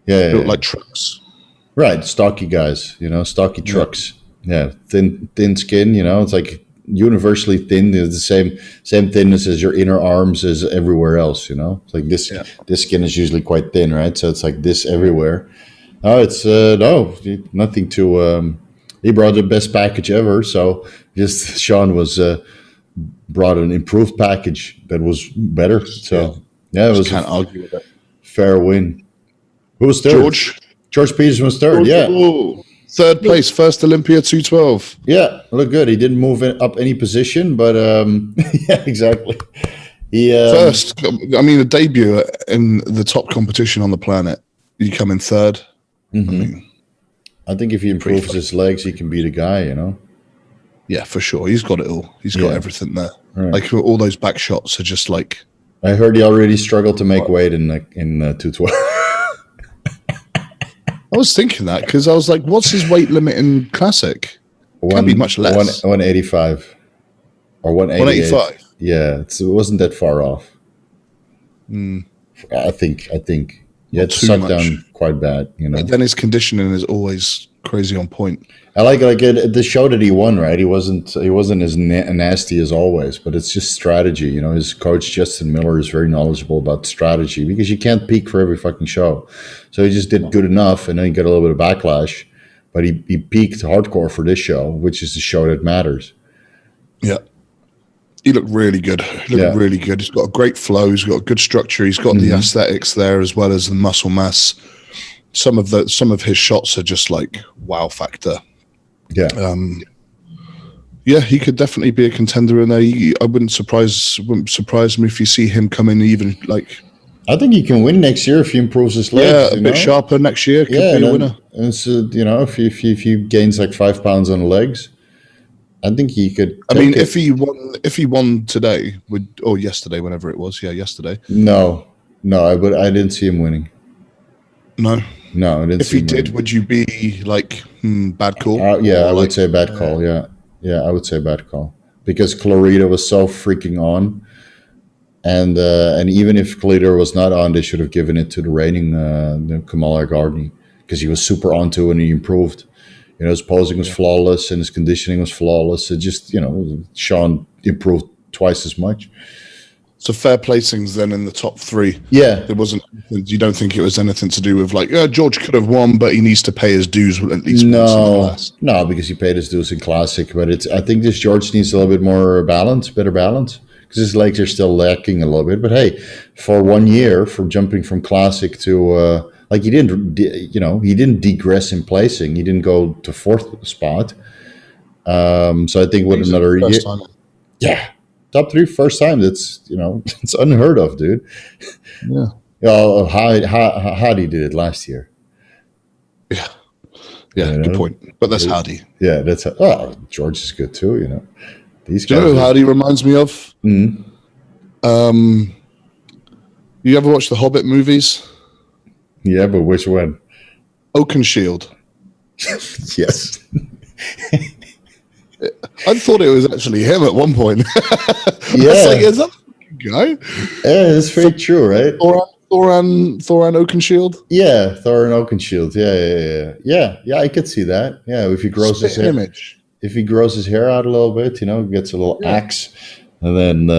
They look like trucks. Right, stocky guys, stocky trucks. Yeah, thin skin, it's like universally thin. It's the same thinness as your inner arms as everywhere else, It's like this skin is usually quite thin, right? So it's like this everywhere. Oh, it's nothing to he brought the best package ever, so just Shaun brought an improved package that was better. So it was can't argue with that. Fair win. Who was third? George Peterson was third, Third place, first Olympia 212. Yeah, looked good. He didn't move up any position, but yeah, exactly. He first. I mean, a debut in the top competition on the planet. You come in third. I think if he improves his legs, he can beat a guy. Yeah, for sure. He's got it all. He's got everything there. Right. Like all those back shots are just like. I heard he already struggled to make weight in 212. I was thinking that because I was like, what's his weight limit in Classic? Can't be much less. 185 or 188. 185. Yeah, it wasn't that far off. I think. Yeah, it's sucked down quite bad, But then his conditioning is always crazy on point. I like the show that he won, right? He wasn't as nasty as always, but it's just strategy. His coach Justin Miller is very knowledgeable about strategy because you can't peak for every fucking show. So he just did good enough, and then he got a little bit of backlash. But he peaked hardcore for this show, which is the show that matters. Yeah. He looked really good. Really good. He's got a great flow. He's got a good structure. He's got the aesthetics there as well as the muscle mass. Some of his shots are just like wow factor. Yeah. Yeah, he could definitely be a contender in there. I wouldn't surprise me if you see him come in even like. I think he can win next year if he improves his legs. Yeah, a bit sharper next year. Could be a winner. And so, if he gains like 5 pounds on the legs, I think he could. If he won today or yesterday, whenever it was, yesterday. No, I didn't see him winning. No, I didn't. If he did, would you be like bad call? I would say bad call. Yeah, I would say bad call because Clarida was so freaking on, and even if Clarida was not on, they should have given it to the reigning Kamal Elgargni because he was super onto and he improved. His posing was flawless and his conditioning was flawless. It just, Shaun improved twice as much. So fair placings then in the top 3. Yeah. There wasn't, you don't think it was anything to do with like, George could have won, but he needs to pay his dues at least once in the class. No, because he paid his dues in Classic. But I think this George needs a little bit more better balance. Because his legs are still lacking a little bit. But hey, for 1 year, from jumping from Classic to... he didn't degress in placing. He didn't go to 4th spot. So I think with another year... Yeah. Top 3 first time. That's, it's unheard of, dude. Yeah. Hadi did it last year. Yeah. Yeah, good point. But that's Hadi. Yeah, that's... George is good too, These guys. Do you know who Hadi reminds me of? Mm-hmm. You ever watch the Hobbit movies? Yeah, but which one? Oakenshield. Yes. I thought it was actually him at one point. Yeah. Is that the guy? Yeah, that's very true, right? Thorin Oakenshield? Yeah, Thorin Oakenshield. Yeah, I could see that. Yeah, if he grows his hair. Image. If he grows his hair out a little bit, gets a little axe, and then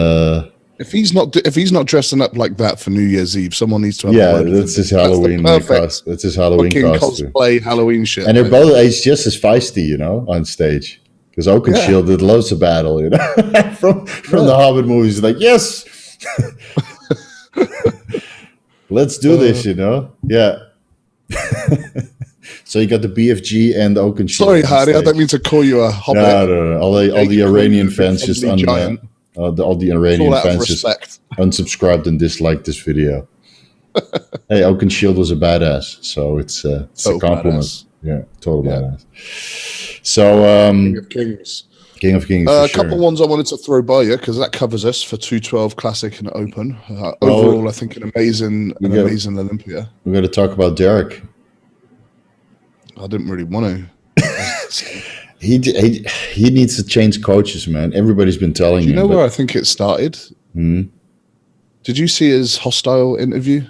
if he's not dressing up like that for New Year's Eve, someone needs to have that's his Halloween costume. That's his Halloween costume. Cosplay Halloween shit. And they're both he's just as feisty, on stage. Because Oakenshield loves a battle, from the Hobbit movies. He's like, yes, let's do this, Yeah. So you got the BFG and the Oakenshield. Sorry, Hadi, I don't mean to call you a Hobbit. No. All the Iranian fans just all the Iranian fans just unsubscribed and disliked this video. Hey, Oakenshield was a badass, so it's a compliment. Badass. Yeah, total badass. So, King of Kings. A couple ones I wanted to throw by you because that covers us for 212 Classic and Open. Overall, I think an amazing Olympia. We got to talk about Derek. I didn't really want to. He needs to change coaches, man. Everybody's been telling him. Do you know where I think it started? Hmm? Did you see his hostile interview?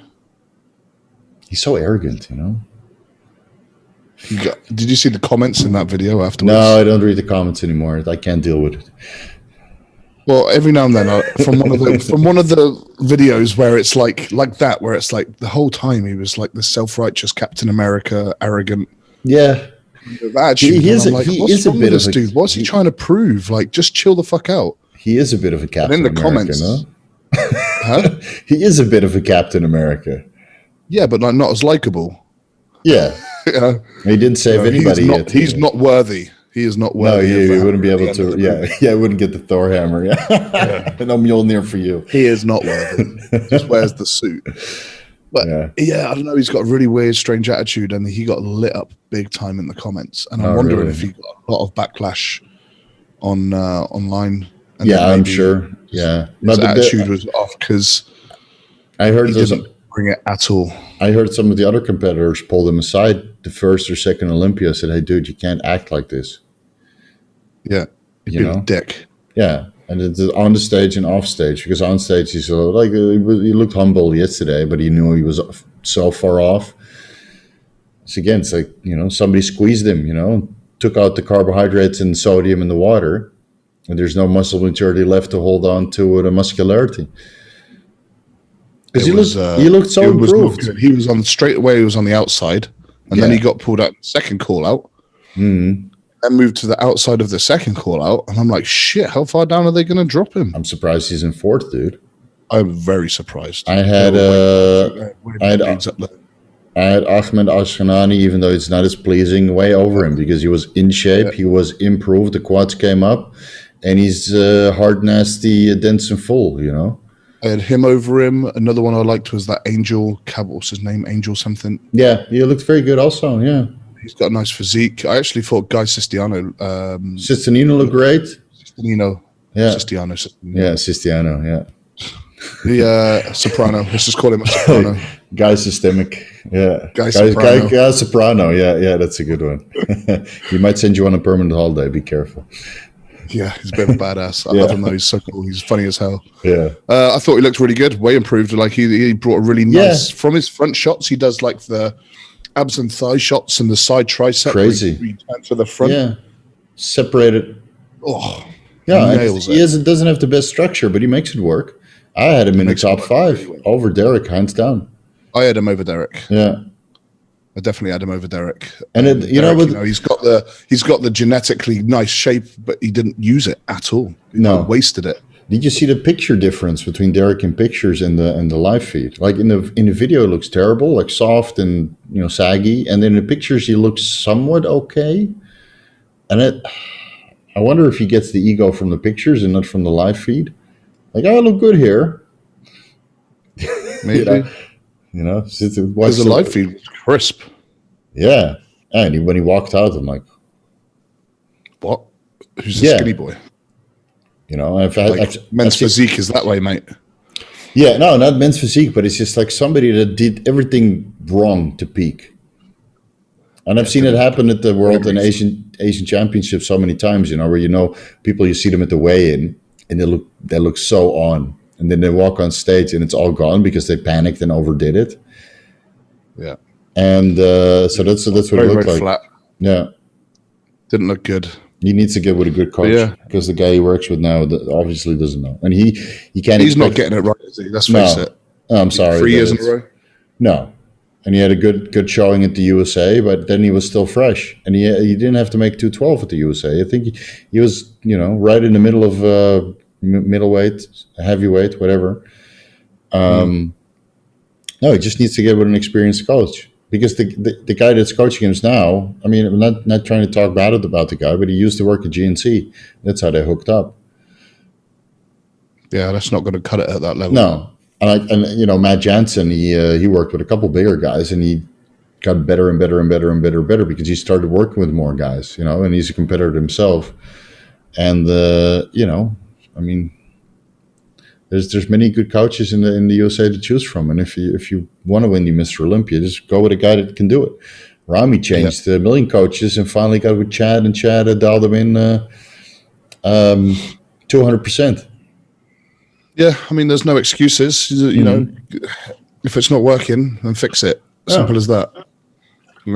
He's so arrogant, Did you see the comments in that video afterwards? No, I don't read the comments anymore. I can't deal with it. Well, every now and then, from one of the videos where it's like that, where it's like the whole time he was like the self-righteous Captain America, arrogant. Yeah. Attitude. He is a bit of a dude. What's he trying to prove? Like, just chill the fuck out. He is a bit of a Captain America. In the comments, no? Huh? He is a bit of a Captain America. Yeah, but not as likable. Yeah. He didn't save anybody yet. He's not worthy. He is not worthy. No, he wouldn't be able to. He wouldn't get the Thor hammer. Yeah. No Mjolnir for you. He is not worthy. Just wears the suit. But I don't know. He's got a really weird, strange attitude, and he got lit up big time in the comments. And I'm wondering if he got a lot of backlash on online. And I'm sure. Yeah, his attitude was off because I heard he didn't bring it at all. I heard some of the other competitors pulled him aside the first or second Olympia. Said, "Hey, dude, you can't act like this." Yeah, you've been a dick. Yeah. And it's on the stage and off stage, because on stage he looked humble yesterday, but he knew he was so far off. So again, it's like, somebody squeezed him, took out the carbohydrates and sodium in the water, and there's no muscle maturity left to hold on to the muscularity. Because he looked so improved. He was on straight away. He was on the outside, and then he got pulled out in the second call out. Mm-hmm. And moved to the outside of the second call out, and I'm like, shit, how far down are they going to drop him? I'm surprised he's in fourth, dude. I'm very surprised. I had I had Ahmad Ashkanani, even though it's not as pleasing, way over him because he was in shape, he was improved, the quads came up, and he's hard, nasty, dense and full, you know? I had him over him. Another one I liked was that Angel what's his name? Angel something. Yeah, he looked very good also, yeah. He's got a nice physique. I actually thought Guy Sistiano... Sistanino looked great. Sistanino. Yeah. Sistiano. Yeah, Sistiano, yeah. The soprano. Let's just call him a soprano. Guy Systemic. Yeah. Guy Soprano. Guy Soprano. Yeah, that's a good one. He might send you on a permanent holiday. Be careful. Yeah, he's a bit of a badass. I love him though. He's so cool. He's funny as hell. Yeah. I thought he looked really good. Way improved. Like he brought a really nice from his front shots. He does like the abs and thigh shots and the side tricep. Crazy. He turns to the front. Yeah. Separated. Oh. Yeah. He doesn't have the best structure, but he makes it work. I had him in the top 5 over Derek, hands down. I had him over Derek. Yeah. I definitely had him over Derek. And he's got the genetically nice shape, but he didn't use it at all. He wasted it. Did you see the picture difference between Derek in pictures and the live feed? Like in the video, it looks terrible, like soft and saggy, and then in the pictures he looks somewhat okay. And I wonder if he gets the ego from the pictures and not from the live feed. Like, I look good here. Maybe. Because the live feed was crisp. Yeah. And when he walked out, I'm like, what? Who's the skinny boy? Men's physique is that way, mate. Yeah, no, not men's physique, but it's just like somebody that did everything wrong to peak. And I've seen it happen at the World and Asian Championships so many times, where people, you see them at the weigh-in and they look so on. And then they walk on stage and it's all gone because they panicked and overdid it. Yeah. And so that's what it looked like. Flat. Yeah. Didn't look good. He needs to get with a good coach because the guy he works with now obviously doesn't know. And he can't. He's not getting it right, is he? Let's face it. I'm sorry. 3 years in a row? No. And he had a good showing at the USA, but then he was still fresh. And he didn't have to make 212 at the USA. I think he was, right in the middle of middleweight, heavyweight, whatever. No, he just needs to get with an experienced coach. Because the guy that's coaching him now, I mean, I'm not trying to talk bad about the guy, but he used to work at GNC. That's how they hooked up. Yeah, that's not going to cut it at that level. No. And Matt Jansen, he worked with a couple bigger guys, and he got better and better and better and better and better because he started working with more guys, and he's a competitor himself. And I mean, there's many good coaches in the USA to choose from, and if you want to win the Mr. Olympia, just go with a guy that can do it. Ramy changed a million coaches and finally got with Chad, and Chad dialed him in 200%. Yeah, I mean, there's no excuses. If it's not working, then fix it. Simple as that. I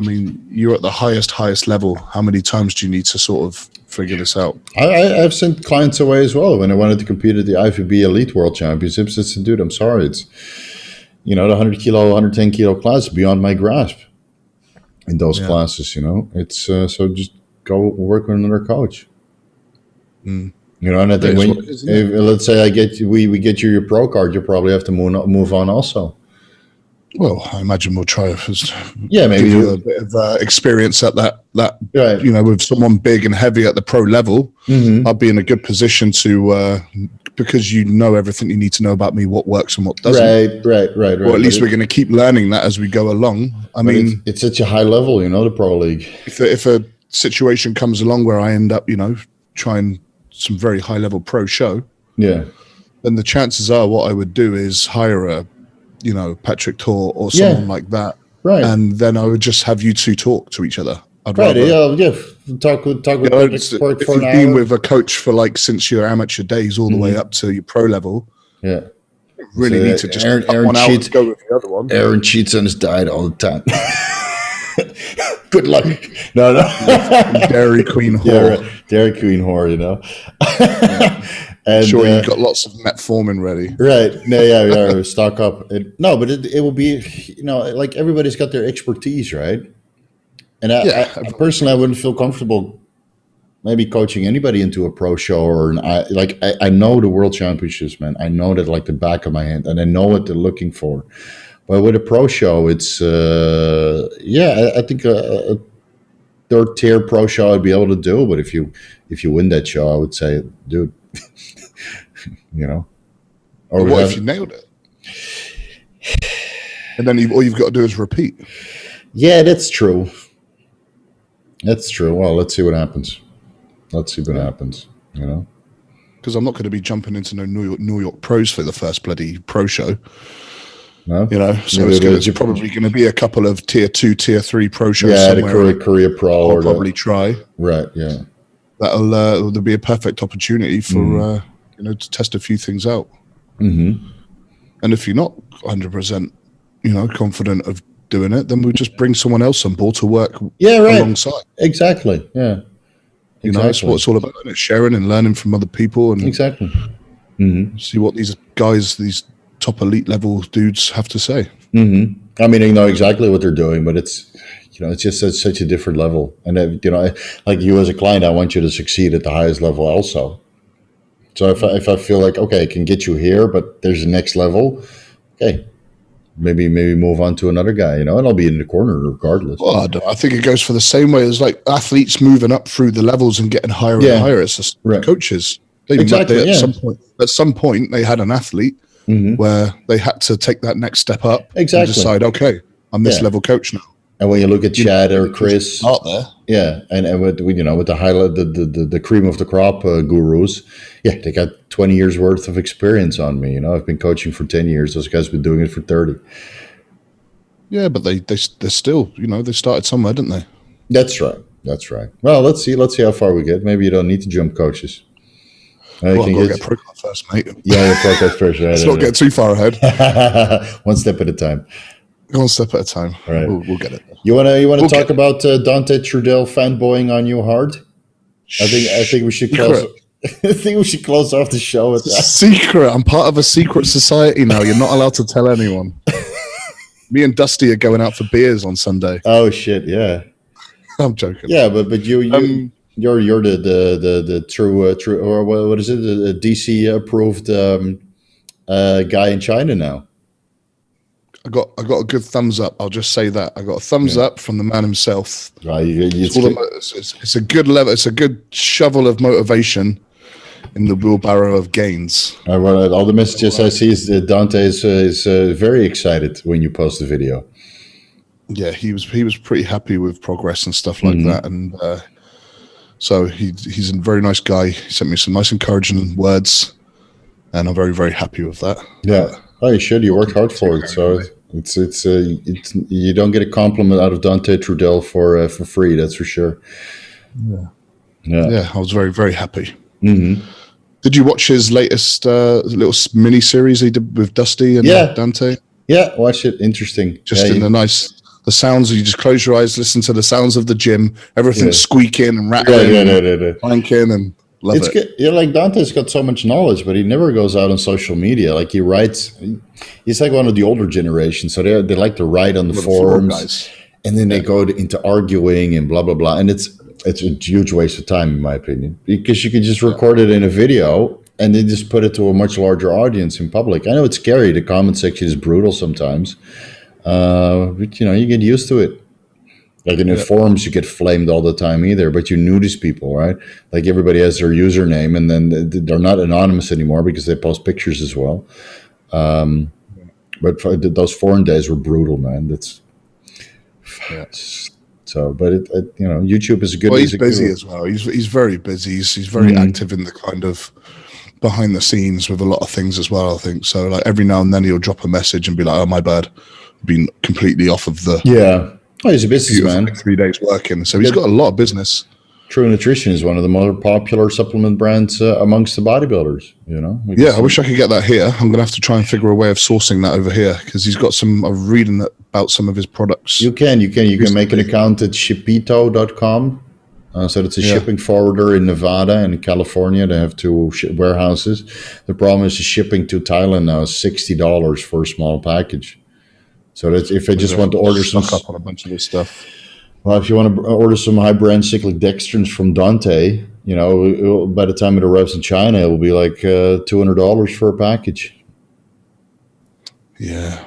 mean, you're at the highest level. How many times do you need to sort of figure this out? I've sent clients away as well when I wanted to compete at the IFBB Elite World Championships. I said, dude, I'm sorry. It's, the 100 kilo, 110 kilo class is beyond my grasp in those classes, It's so just go work with another coach. And I think let's say we get you your pro card, you probably have to move on also. Well, I imagine we'll try maybe give you a bit of experience at that right. With someone big and heavy at the pro level. I'll be in a good position to because everything you need to know about me, what works and what doesn't. Right. Or at least we're going to keep learning that as we go along. I mean, it's such a high level, the pro league. If a situation comes along where I end up, trying some very high level pro show, then the chances are what I would do is hire a Patrick Tor or someone like that, right? And then I would just have you two talk to each other. I'd talk with if you've been with a coach for since your amateur days all the way up to your pro level, really need to just Aaron cheats. Go with the other one. Aaron cheats on his diet all the time. Good luck. No. Dairy Queen whore. Dairy Queen whore, And, sure, you've got lots of metformin ready. Right. No, stock up. But it will be, like everybody's got their expertise, right? And I personally, I wouldn't feel comfortable maybe coaching anybody into a pro show I know the world championships, man. I know that like the back of my hand, and I know what they're looking for. But with a pro show, it's I think a third tier pro show I'd be able to do. But if you win that show, I would say, dude, Or what if you nailed it? And then all you've got to do is repeat. Yeah, that's true. That's true. Well, let's see what happens. Because I'm not going to be jumping into no New York pros for the first bloody pro show. No? So it's probably going to be a couple of tier 2, tier 3 pro shows. Yeah, the Korea Pro. I'll probably try. Right, yeah. That'll be a perfect opportunity for, to test a few things out. Mm-hmm. And if you're not 100%, confident of doing it, then we'll just bring someone else on board to work alongside. Exactly, yeah. That's what it's all about, isn't it? Sharing and learning from other people and exactly. See what these guys, these top elite level dudes have to say. Mm-hmm. I mean, I know exactly what they're doing, but it's it's just at such a different level. And like you as a client, I want you to succeed at the highest level also. So if I feel like, okay, I can get you here, but there's a next level, okay, maybe move on to another guy, and I'll be in the corner regardless. Well, I think it goes for the same way as like athletes moving up through the levels and getting higher and higher. It's just coaches. At some point, they had an athlete where they had to take that next step up and decide, okay, I'm this level coach now. And when you look at Chad or Chris out there, and with the highlight, the cream of the crop gurus, they got 20 years worth of experience on me. I've been coaching for 10 years. Those guys have been doing it for 30. Yeah, but they're still, they started somewhere, didn't they? That's right. Well, let's see how far we get. Maybe you don't need to jump coaches. I've got to get pro card first, mate. Yeah, pro card first. Right, let's not get too far ahead. One step at a time. One step at a time. All right. We'll get it. You wanna talk about Dante Trudel fanboying on you hard? I think we should close. I think we should close off the show with that. Secret. I'm part of a secret society now. You're not allowed to tell anyone. Me and Dusty are going out for beers on Sunday. Oh shit! Yeah, I'm joking. Yeah, but you're the true or what is it? The DC approved guy in China now. I got a good thumbs up. I'll just say that I got a thumbs up from the man himself. Right, it's a good level. It's a good shovel of motivation in the wheelbarrow of gains. All the messages I see is that Dante is very excited when you post the video. Yeah, he was pretty happy with progress and stuff like that, and so he's a very nice guy. He sent me some nice encouraging words, and I'm very, very happy with that. Yeah. Oh, you should. You worked hard for it, so it's you don't get a compliment out of Dante Trudel for free. That's for sure. Yeah. I was very, very happy. Mm-hmm. Did you watch his latest little mini series he did with Dusty and Dante? Yeah, watch it. Interesting. Just in the sounds. You just close your eyes, listen to the sounds of the gym. Everything's squeaking and rattling, clanking, and. Love it. Good. Yeah, like Dante's got so much knowledge, but he never goes out on social media. Like he writes, he's like one of the older generation, so they like to write on the forums, and then they go into arguing and blah blah blah. And it's a huge waste of time, in my opinion, because you can just record it in a video and then just put it to a much larger audience in public. I know it's scary. The comment section is brutal sometimes, but you get used to it. Like in the forums, you get flamed all the time either, but you knew these people, right? Like everybody has their username, and then they're not anonymous anymore because they post pictures as well. But those forum days were brutal, man. So, but YouTube is a good. Well, he's busy as well. He's very busy. He's very active in the kind of behind the scenes with a lot of things as well. I think so. Like every now and then he'll drop a message and be like, "Oh, my bad, been completely off of the." Yeah. Oh, he's a businessman. Like 3 days working, so he's got a lot of business. True Nutrition is one of the more popular supplement brands amongst the bodybuilders. I wish I could get that here. I'm gonna have to try and figure a way of sourcing that over here because he's got some. I'm reading about some of his products. You can make an account at shipito.com. So it's a shipping forwarder in Nevada and California. They have 2 warehouses. The problem is the shipping to Thailand now is $60 for a small package. So that's if I just want to order some up on a bunch of this stuff. Well, if you want to order some high-brand cyclic dextrins from Dante, by the time it arrives in China, it will be like $200 for a package. Yeah.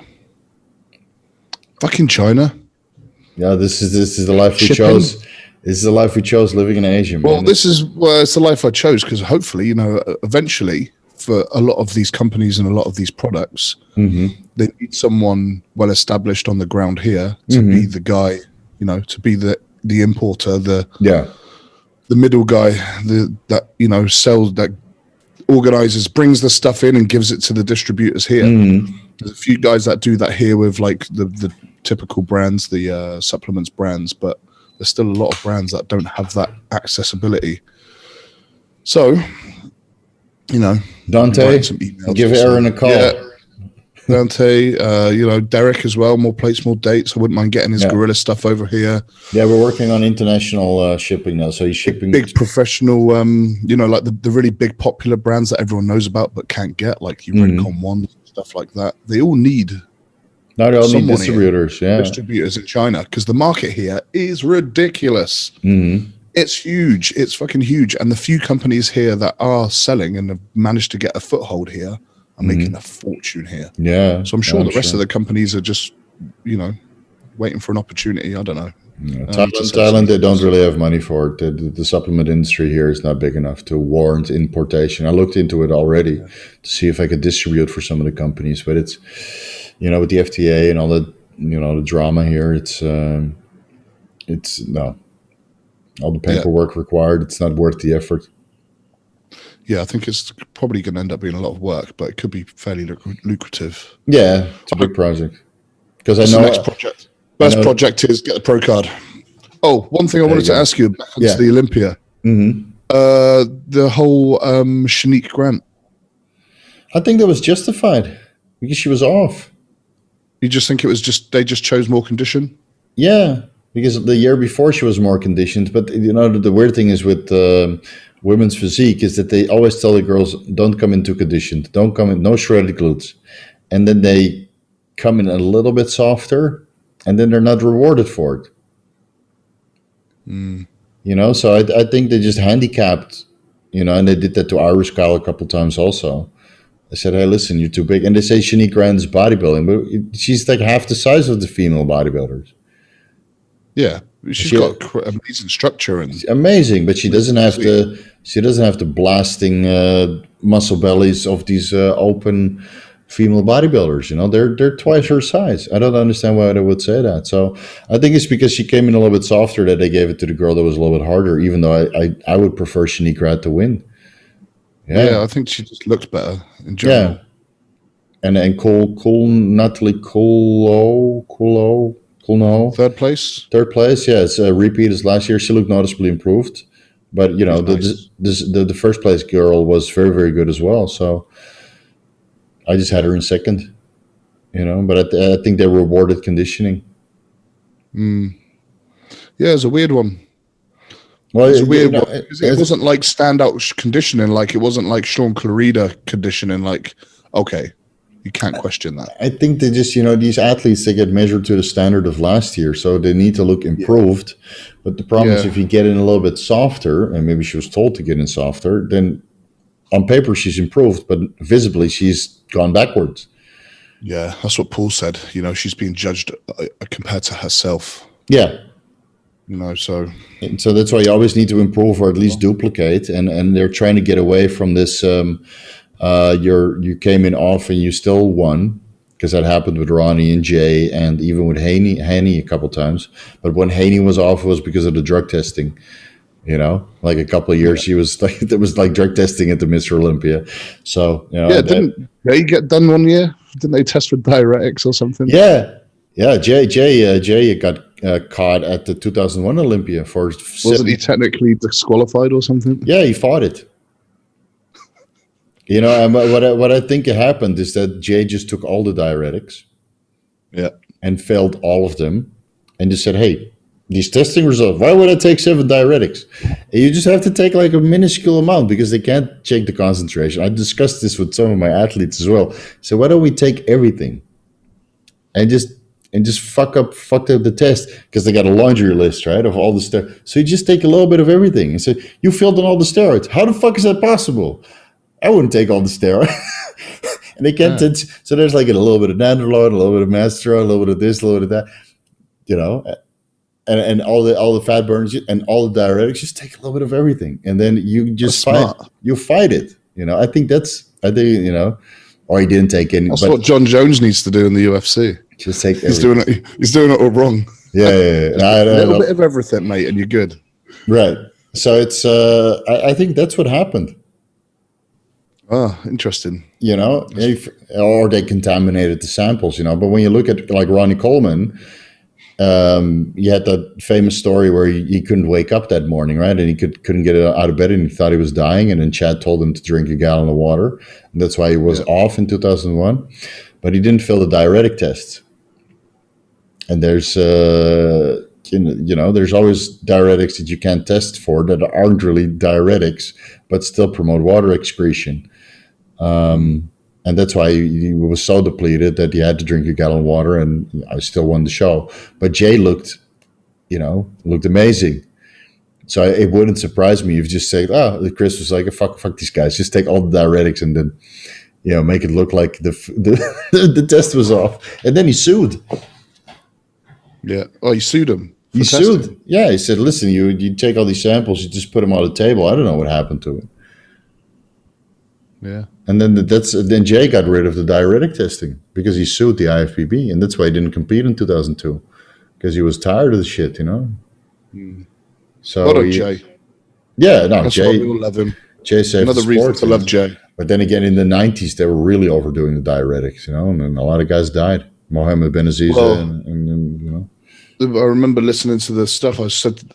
Fucking China. Yeah, this is the life we chose. This is the life we chose living in Asia, man. Well, it's the life I chose because hopefully, eventually for a lot of these companies and a lot of these products, they need someone well established on the ground here to be the guy, to be the importer, the middle guy, that sells, that organizes, brings the stuff in and gives it to the distributors here. There's a few guys that do that here with like the typical brands, the supplements brands, but there's still a lot of brands that don't have that accessibility. So, Dante, give Aaron a call. Yeah. Dante, Derek as well, more plates, more dates. I wouldn't mind getting his gorilla stuff over here. Yeah, we're working on international shipping now. So he's shipping big professional, like the really big popular brands that everyone knows about but can't get, like your Rincon ones, stuff like that. They all need distributors. Distributors in China because the market here is ridiculous. It's huge. It's fucking huge. And the few companies here that are selling and have managed to get a foothold here are making a fortune here. Yeah. So I'm sure the rest of the companies are just, waiting for an opportunity. I don't know. Yeah. Thailand, they don't really have money for it. The supplement industry here is not big enough to warrant importation. I looked into it already to see if I could distribute for some of the companies, but it's, with the FTA and all the, the drama here, it's no. All the paperwork required, it's not worth the effort. Yeah, I think it's probably going to end up being a lot of work, but it could be fairly lucrative. Yeah, it's a big project. Because I know the next project. First project is get the pro card. Oh, one thing I wanted to ask you back onto the Olympia. The whole Shanique grant. I think that was justified because she was off. You just think it was they just chose more condition? Yeah, because the year before she was more conditioned. But the weird thing is with women's physique is that they always tell the girls don't come in too conditioned, don't come in no shredded glutes, and then they come in a little bit softer, and then they're not rewarded for it. So I think they just handicapped, and they did that to Irish Kyle a couple times also. I said, hey, listen, you're too big. And they say Shanique Grant's bodybuilding, but she's like half the size of the female bodybuilders. Yeah, she's got amazing structure and amazing, but she doesn't have to. She doesn't have the blasting muscle bellies of these open female bodybuilders. They're twice her size. I don't understand why they would say that. So I think it's because she came in a little bit softer that they gave it to the girl that was a little bit harder. Even though I would prefer Shanique Grant to win. Yeah, I think she just looked better in general. Yeah, and Natalie Coolno. Third place. Yeah, it's a repeat as last year. She looked noticeably improved, but the first place girl was very, very good as well. So I just had her in second, but I think they rewarded conditioning. Yeah, it's a weird one. Well, it's weird because it wasn't like standout conditioning. Like it wasn't like Shaun Clarida conditioning. Like, okay, you can't question that. I think they just, these athletes, they get measured to the standard of last year, so they need to look improved. Yeah. But the problem is if you get in a little bit softer, and maybe she was told to get in softer, then on paper she's improved, but visibly she's gone backwards. Yeah, that's what Paul said. She's being judged compared to herself. Yeah. So that's why you always need to improve or at least duplicate. And they're trying to get away from this. You came in off and you still won, because that happened with Ronnie and Jay and even with Haney a couple times. But when Haney was off, it was because of the drug testing. Like a couple of years, she was like it was like drug testing at the Mr. Olympia. So didn't they get done one year? Didn't they test with diuretics or something? Yeah. Jay got caught at the 2001 Olympia for. Wasn't he technically disqualified or something? Yeah, he fought it. And what I think happened is that Jay just took all the diuretics, and failed all of them, and just said, "Hey, these testing results. Why would I take 7 diuretics? And you just have to take like a minuscule amount because they can't check the concentration." I discussed this with some of my athletes as well. So why don't we take everything, and just and just fucked up the test because they got a laundry list, right, of all the steroids. So you just take a little bit of everything and say, you failed on all the steroids. How the fuck is that possible? I wouldn't take all the steroids. And they can't. So there's like a little bit of nandrolone, a little bit of masteron, a little bit of this, a little bit of that, you know, and all the fat burners and all the diuretics. Just take a little bit of everything, and then you just fight it. You know, I think you know, or he didn't take any. That's what John Jones needs to do in the UFC. Just take. He's doing it all wrong. Yeah. A little bit of everything, mate, and you're good. Right. So it's. I think that's what happened. Oh, interesting. You know, or they contaminated the samples, you know. But when you look at like Ronnie Coleman, he had that famous story where he couldn't wake up that morning, right? And he couldn't get out of bed and he thought he was dying. And then Chad told him to drink a gallon of water. And that's why he was off in 2001. But he didn't fail the diuretic test. And there's, you know, there's always diuretics that you can't test for that aren't really diuretics, but still promote water excretion. And that's why he was so depleted that he had to drink a gallon of water, and I still won the show. But Jay looked amazing. So it wouldn't surprise me if you just say, Chris was like, fuck these guys. Just take all the diuretics and then, you know, make it look like the test was off. And then he sued. Yeah. Oh, he sued him. He sued. Yeah. He said, listen, you take all these samples, you just put them on the table. I don't know what happened to it. Yeah. And then Jay got rid of the diuretic testing because he sued the IFBB, and that's why he didn't compete in 2002 because he was tired of the shit, you know. So what Jay? Yeah, no, that's Jay. Why we all love him. Jay saved another the reason sport, to love Jay. But then again, in the 90s, they were really overdoing the diuretics, you know, and a lot of guys died. Mohammed Benaziza, and you know. I remember listening to the stuff. I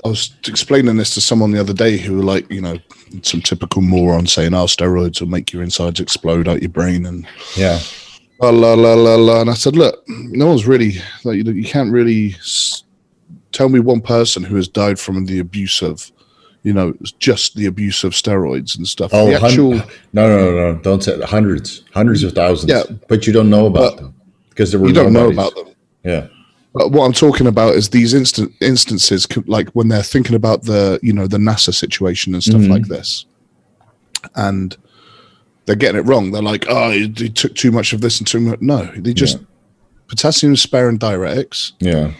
was explaining this to someone the other day who were like, you know, some typical moron saying, steroids will make your insides explode out your brain. And la, la, la, la, la. And I said, look, no one's really, like, you can't really tell me one person who has died from the abuse of, you know, just the abuse of steroids and stuff. Oh, no. Don't say hundreds of thousands. Yeah. But you don't know about them because there were don't know about them. Yeah. But what I'm talking about is these instances, like when they're thinking about the NASA situation and stuff like this, and they're getting it wrong. They're like, he took too much of this and too much. No, they just potassium-sparing diuretics. Yeah.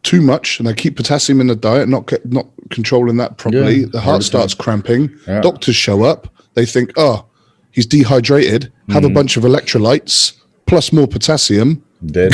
Too much, and they keep potassium in the diet, not controlling that properly. Yeah, the heart starts cramping. Yeah. Doctors show up. They think, he's dehydrated. Have a bunch of electrolytes plus more potassium. Dead.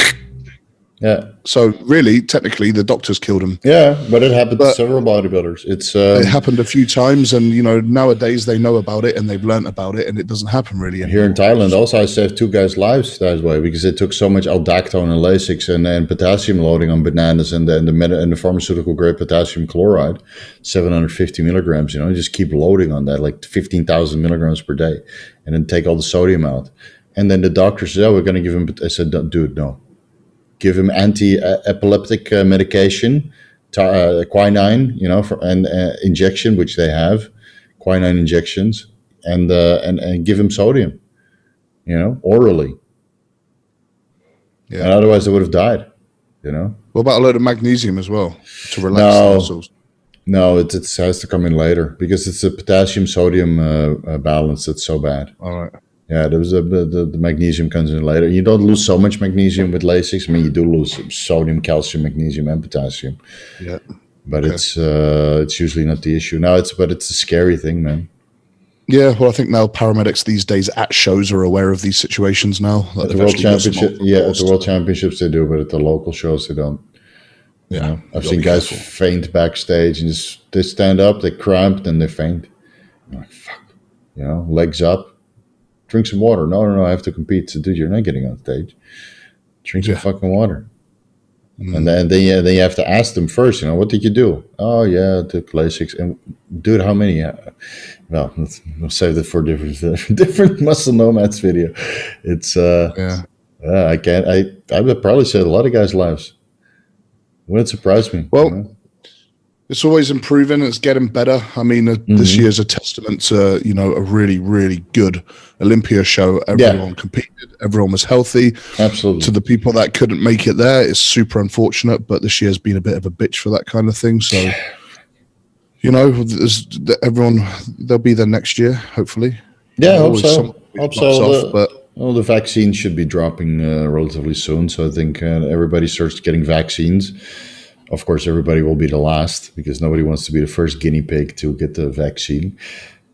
Yeah. So really, technically, the doctors killed him. Yeah, but it happened to several bodybuilders. It happened a few times, and you know, nowadays they know about it and they've learned about it, and it doesn't happen really anymore. Here in Thailand, also I saved 2 guys' lives that way because they took so much aldactone and Lasix and potassium loading on bananas and the pharmaceutical grade potassium chloride, 750 milligrams. You know, just keep loading on that, like 15,000 milligrams per day, and then take all the sodium out. And then the doctor said, we're going to give him, I said, don't do it, no. Give him anti-epileptic medication, quinine, you know, and injection, which they have, quinine injections, and give him sodium, you know, orally. Yeah. And otherwise they would have died, you know. What about a load of magnesium as well to relax the muscles? No, it has to come in later because it's a potassium-sodium balance that's so bad. All right. Yeah, there was the magnesium comes in later. You don't lose so much magnesium with Lasix. I mean, you do lose sodium, calcium, magnesium, and potassium. Yeah, but it's usually not the issue. No, it's a scary thing, man. Yeah, well, I think now paramedics these days at shows are aware of these situations now. Like at the World Championship, at the World Championships they do, but at the local shows they don't. Yeah, you know? I've seen guys faint backstage and they stand up, they cramp, then they faint. I'm like, fuck, you know, legs up. Drink some water. No, I have to compete. So, dude, you're not getting on stage. Drink some fucking water. And then you have to ask them first, you know, what did you do? Oh, yeah, I took Lasix. And, dude, how many? Well, we'll save that for different Muscle Nomads video. It's, I would probably say a lot of guys' lives. Wouldn't surprise me. Well, you know? It's always improving. It's getting better. I mean, this year's a testament to, you know, a really, really good Olympia show. Everyone competed. Everyone was healthy. Absolutely. To the people that couldn't make it there, it's super unfortunate, but this year's been a bit of a bitch for that kind of thing. So, you know, everyone, they'll be there next year, hopefully. Yeah, I hope so. But the vaccines should be dropping relatively soon. So I think everybody starts getting vaccines. Of course, everybody will be the last because nobody wants to be the first guinea pig to get the vaccine.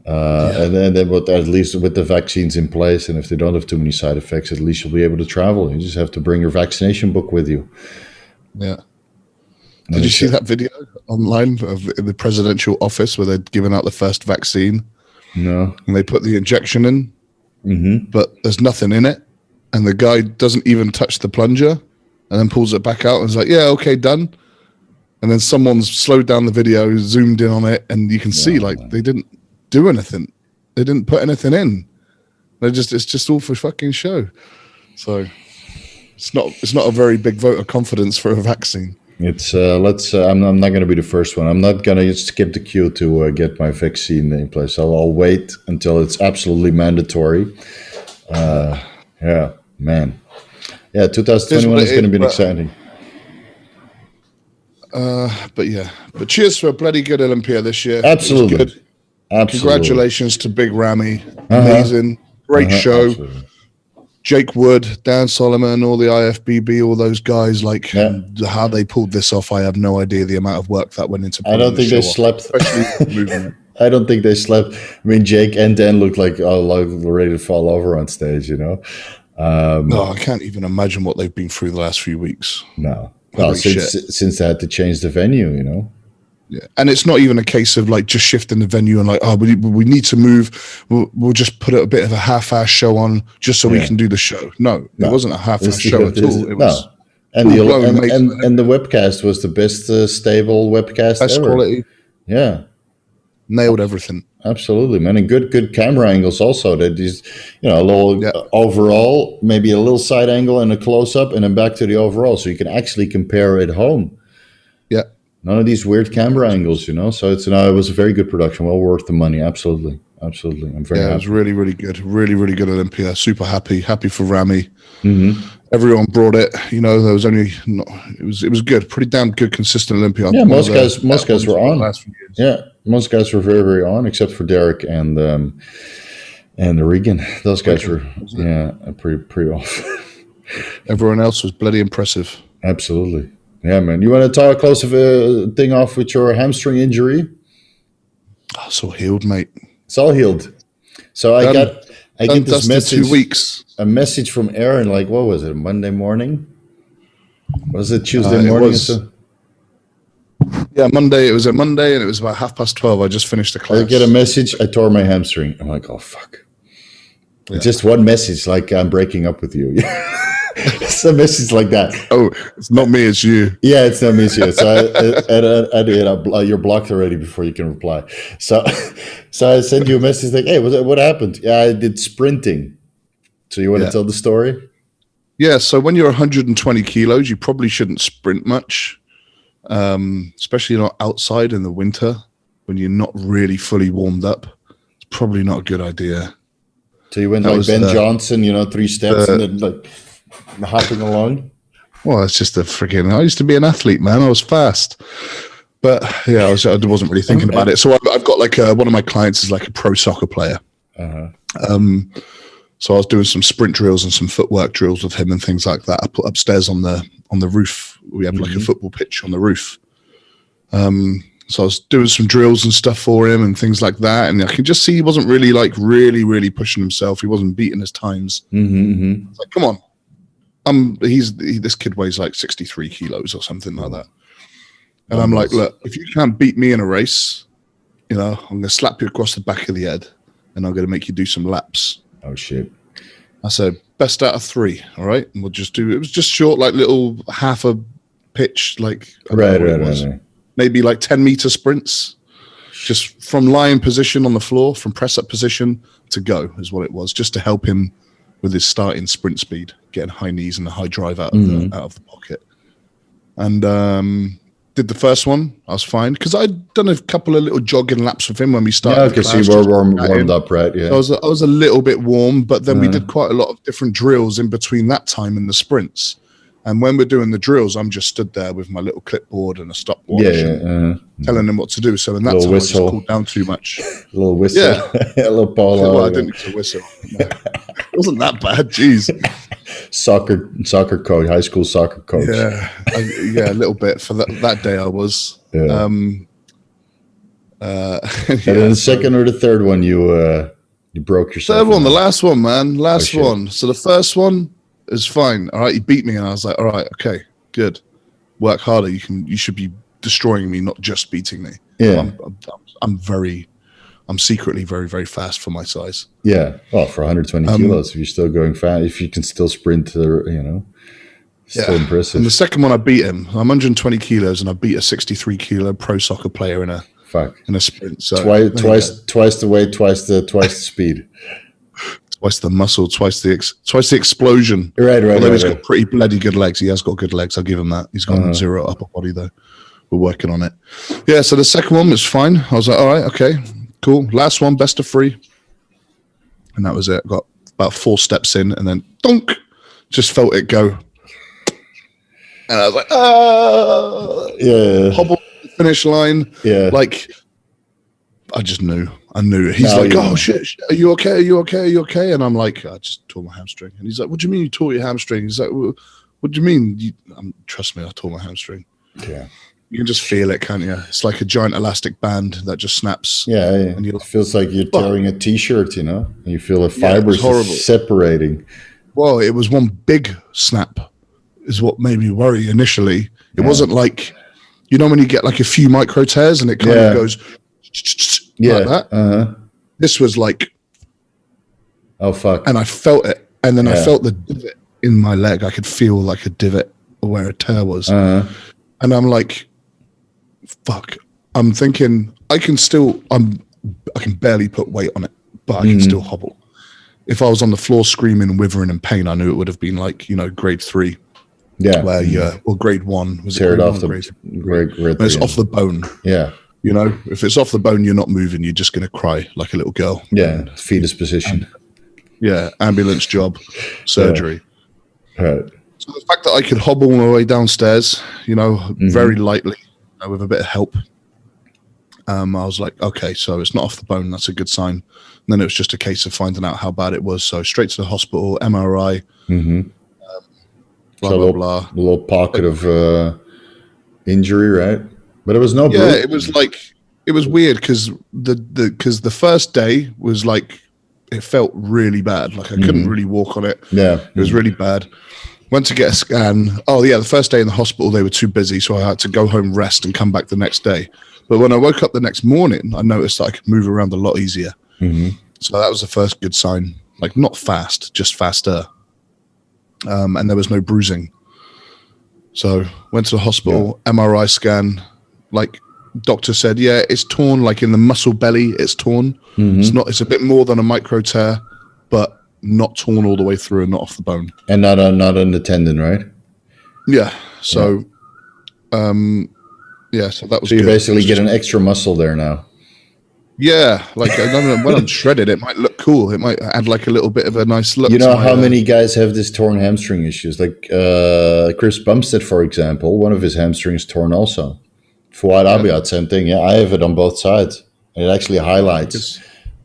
And then at least with the vaccines in place, and if they don't have too many side effects, at least you'll be able to travel. You just have to bring your vaccination book with you. Yeah. Did you see that video online of the presidential office where they'd given out the first vaccine? No. And they put the injection in, but there's nothing in it. And the guy doesn't even touch the plunger and then pulls it back out and is like, yeah, okay, done. And then someone's slowed down the video, zoomed in on it, and you can see they didn't do anything. They didn't put anything in. It's just all for fucking show. So it's not a very big vote of confidence for a vaccine. It's I'm not going to be the first one. I'm not going to skip the queue to get my vaccine in place. I'll wait until it's absolutely mandatory. Yeah, man. Yeah, 2021 is going to be exciting. But cheers for a bloody good Olympia this year. Absolutely. Good. Absolutely. Congratulations to Big Ramy. Amazing. Great show. Absolutely. Jake Wood, Dan Solomon, all the IFBB, all those guys, how they pulled this off, I have no idea the amount of work that went into I don't think they slept. I don't think they slept. I mean, Jake and Dan looked like ready to fall over on stage, you know? No, I can't even imagine what they've been through the last few weeks. No. Well, since they had to change the venue, you know? Yeah, and it's not even a case of just shifting the venue and we need to move. We'll just put a bit of a half-ass show on just so we can do the show. No, it wasn't a half-ass show at all. It was and the webcast was the best stable webcast best ever. Quality. Yeah, nailed everything. Absolutely, man, and good camera angles also. That is, a little overall, maybe a little side angle and a close-up, and then back to the overall, so you can actually compare at home. Yeah. None of these weird camera angles, So it was a very good production, well worth the money. Absolutely. I'm very happy. It was really, really good. Really, really good Olympia. Super happy for Ramy. Everyone brought it. There was only it was good. Pretty damn good, consistent Olympia. Yeah, most guys were on. Last few years. Yeah, most guys were very, very on, except for Derek and Regan. Those guys were pretty off. Everyone else was bloody impressive. Absolutely. Yeah, man. You want to close a thing off with your hamstring injury? Oh, it's all healed, mate. It's all healed. So I get this message. 2 weeks. A message from Aaron. What was it? Monday morning? Was it Tuesday morning? Yeah, Monday. It was a Monday, and it was about 12:30. I just finished the class. I get a message. I tore my hamstring. I'm like, oh fuck. Yeah. Just one message, I'm breaking up with you. It's a message like that. Oh, it's not me, it's you. Yeah, it's not me, it's you. So you're blocked already before you can reply. So I sent you a message hey, what happened? Yeah, I did sprinting. So you want to tell the story? Yeah, so when you're 120 kilos, you probably shouldn't sprint much, especially not outside in the winter when you're not really fully warmed up. It's probably not a good idea. So you went Ben Johnson, 3 steps and then hopping along. Well, it's just I used to be an athlete, man. I was fast, but yeah, I wasn't really thinking about it. So I've got one of my clients is a pro soccer player. So I was doing some sprint drills and some footwork drills with him and things like that. I put upstairs on the roof. We have a football pitch on the roof. So I was doing some drills and stuff for him and things like that. And I could just see he wasn't really really pushing himself. He wasn't beating his times. I was like, come on. This kid weighs 63 kilos or something like that. And I'm like, look, if you can't beat me in a race, I'm going to slap you across the back of the head and I'm going to make you do some laps. Oh, shit. I said, best out of 3, all right? And we'll just do, it was just short, little half a pitch, right. Maybe 10-meter sprints, just from lying position on the floor, from press-up position to go is what it was, just to help him with his starting sprint speed, getting high knees and a high drive out of the pocket. And did the first one. I was fine because I'd done a couple of little jogging laps with him when we started. Yeah, because you were warmed up, right? Yeah. So I was a little bit warm, but then we did quite a lot of different drills in between that time and the sprints. And when we're doing the drills, I'm just stood there with my little clipboard and a stopwatch telling them what to do. So in that time, I just cooled down too much. A little whistle. Yeah. A little polo. Well, I didn't need to whistle. No. It wasn't that bad. Jeez. Soccer coach, high school soccer coach. Yeah, a little bit. For that day I was. Yeah. And then the second or the third one, you broke yourself. Third one, the last one, man. Last one. So the first one is fine. All right, he beat me, and I was like, all right, okay, good. Work harder. You should be destroying me, not just beating me. Yeah. I'm secretly very, very fast for my size. Yeah. Well, for 120 kilos, if you're still going fast, if you can still sprint, still impressive. And the second one, I beat him. I'm 120 kilos, and I beat a 63 kilo pro soccer player in a sprint. So twice the weight, twice the speed. Twice the muscle, twice the explosion. Right. Although he's got pretty bloody good legs. He has got good legs. I'll give him that. He's got 0 upper body though. We're working on it. Yeah. So the second one was fine. I was like, all right, okay, cool. Last one, best of 3, and that was it. Got about 4 steps in, and then donk, just felt it go, and I was like, hobble to the finish line. Yeah. Like I just knew. I knew it. He's oh shit, are you okay? Are you okay? Are you okay? And I'm like, I just tore my hamstring. And he's like, what do you mean you tore your hamstring? He's like, what do you mean? Trust me, I tore my hamstring. Yeah. You can just feel it, can't you? It's like a giant elastic band that just snaps. Yeah. And it feels like you're tearing a t-shirt, and you feel the fibers separating. Well, it was one big snap is what made me worry initially. It wasn't like, when you get like a few micro tears and it kind of goes like that. This was like, oh fuck, and I felt it, and then I felt the divot in my leg. I could feel like a divot where a tear was, and I'm like, fuck. I'm thinking I can barely put weight on it, but I can still hobble. If I was on the floor screaming, withering in pain, I knew it would have been like grade 3. Yeah, where or grade 1 was tear it off the grade it's off the bone. Yeah. If it's off the bone, you're not moving. You're just going to cry like a little girl. Yeah, fetus position. Ambulance job, surgery. Right. So the fact that I could hobble my way downstairs, very lightly, with a bit of help, I was like, okay, so it's not off the bone. That's a good sign. And then it was just a case of finding out how bad it was. So straight to the hospital, MRI, blah, blah, blah. A little pocket of injury, right? But it was no. Yeah, it was like it was weird because the first day was like it felt really bad. Like I couldn't really walk on it. Yeah, it was really bad. Went to get a scan. Oh yeah, the first day in the hospital they were too busy, so I had to go home, rest, and come back the next day. But when I woke up the next morning, I noticed that I could move around a lot easier. So that was the first good sign. Like not fast, just faster. And there was no bruising. So went to the hospital, MRI scan. Like doctor said, it's torn. Like in the muscle belly, it's torn. It's a bit more than a micro tear, but not torn all the way through and not off the bone. And not on the tendon, right? Yeah. So, so that was. So you basically get an extra muscle there now. Yeah, like I don't know, when I'm shredded, it might look cool. It might add like a little bit of a nice look. You know how many guys have this torn hamstring issues? Like Chris Bumstead, for example, one of his hamstrings torn also. Fouad Abiad, same thing. Yeah, I have it on both sides. It actually highlights.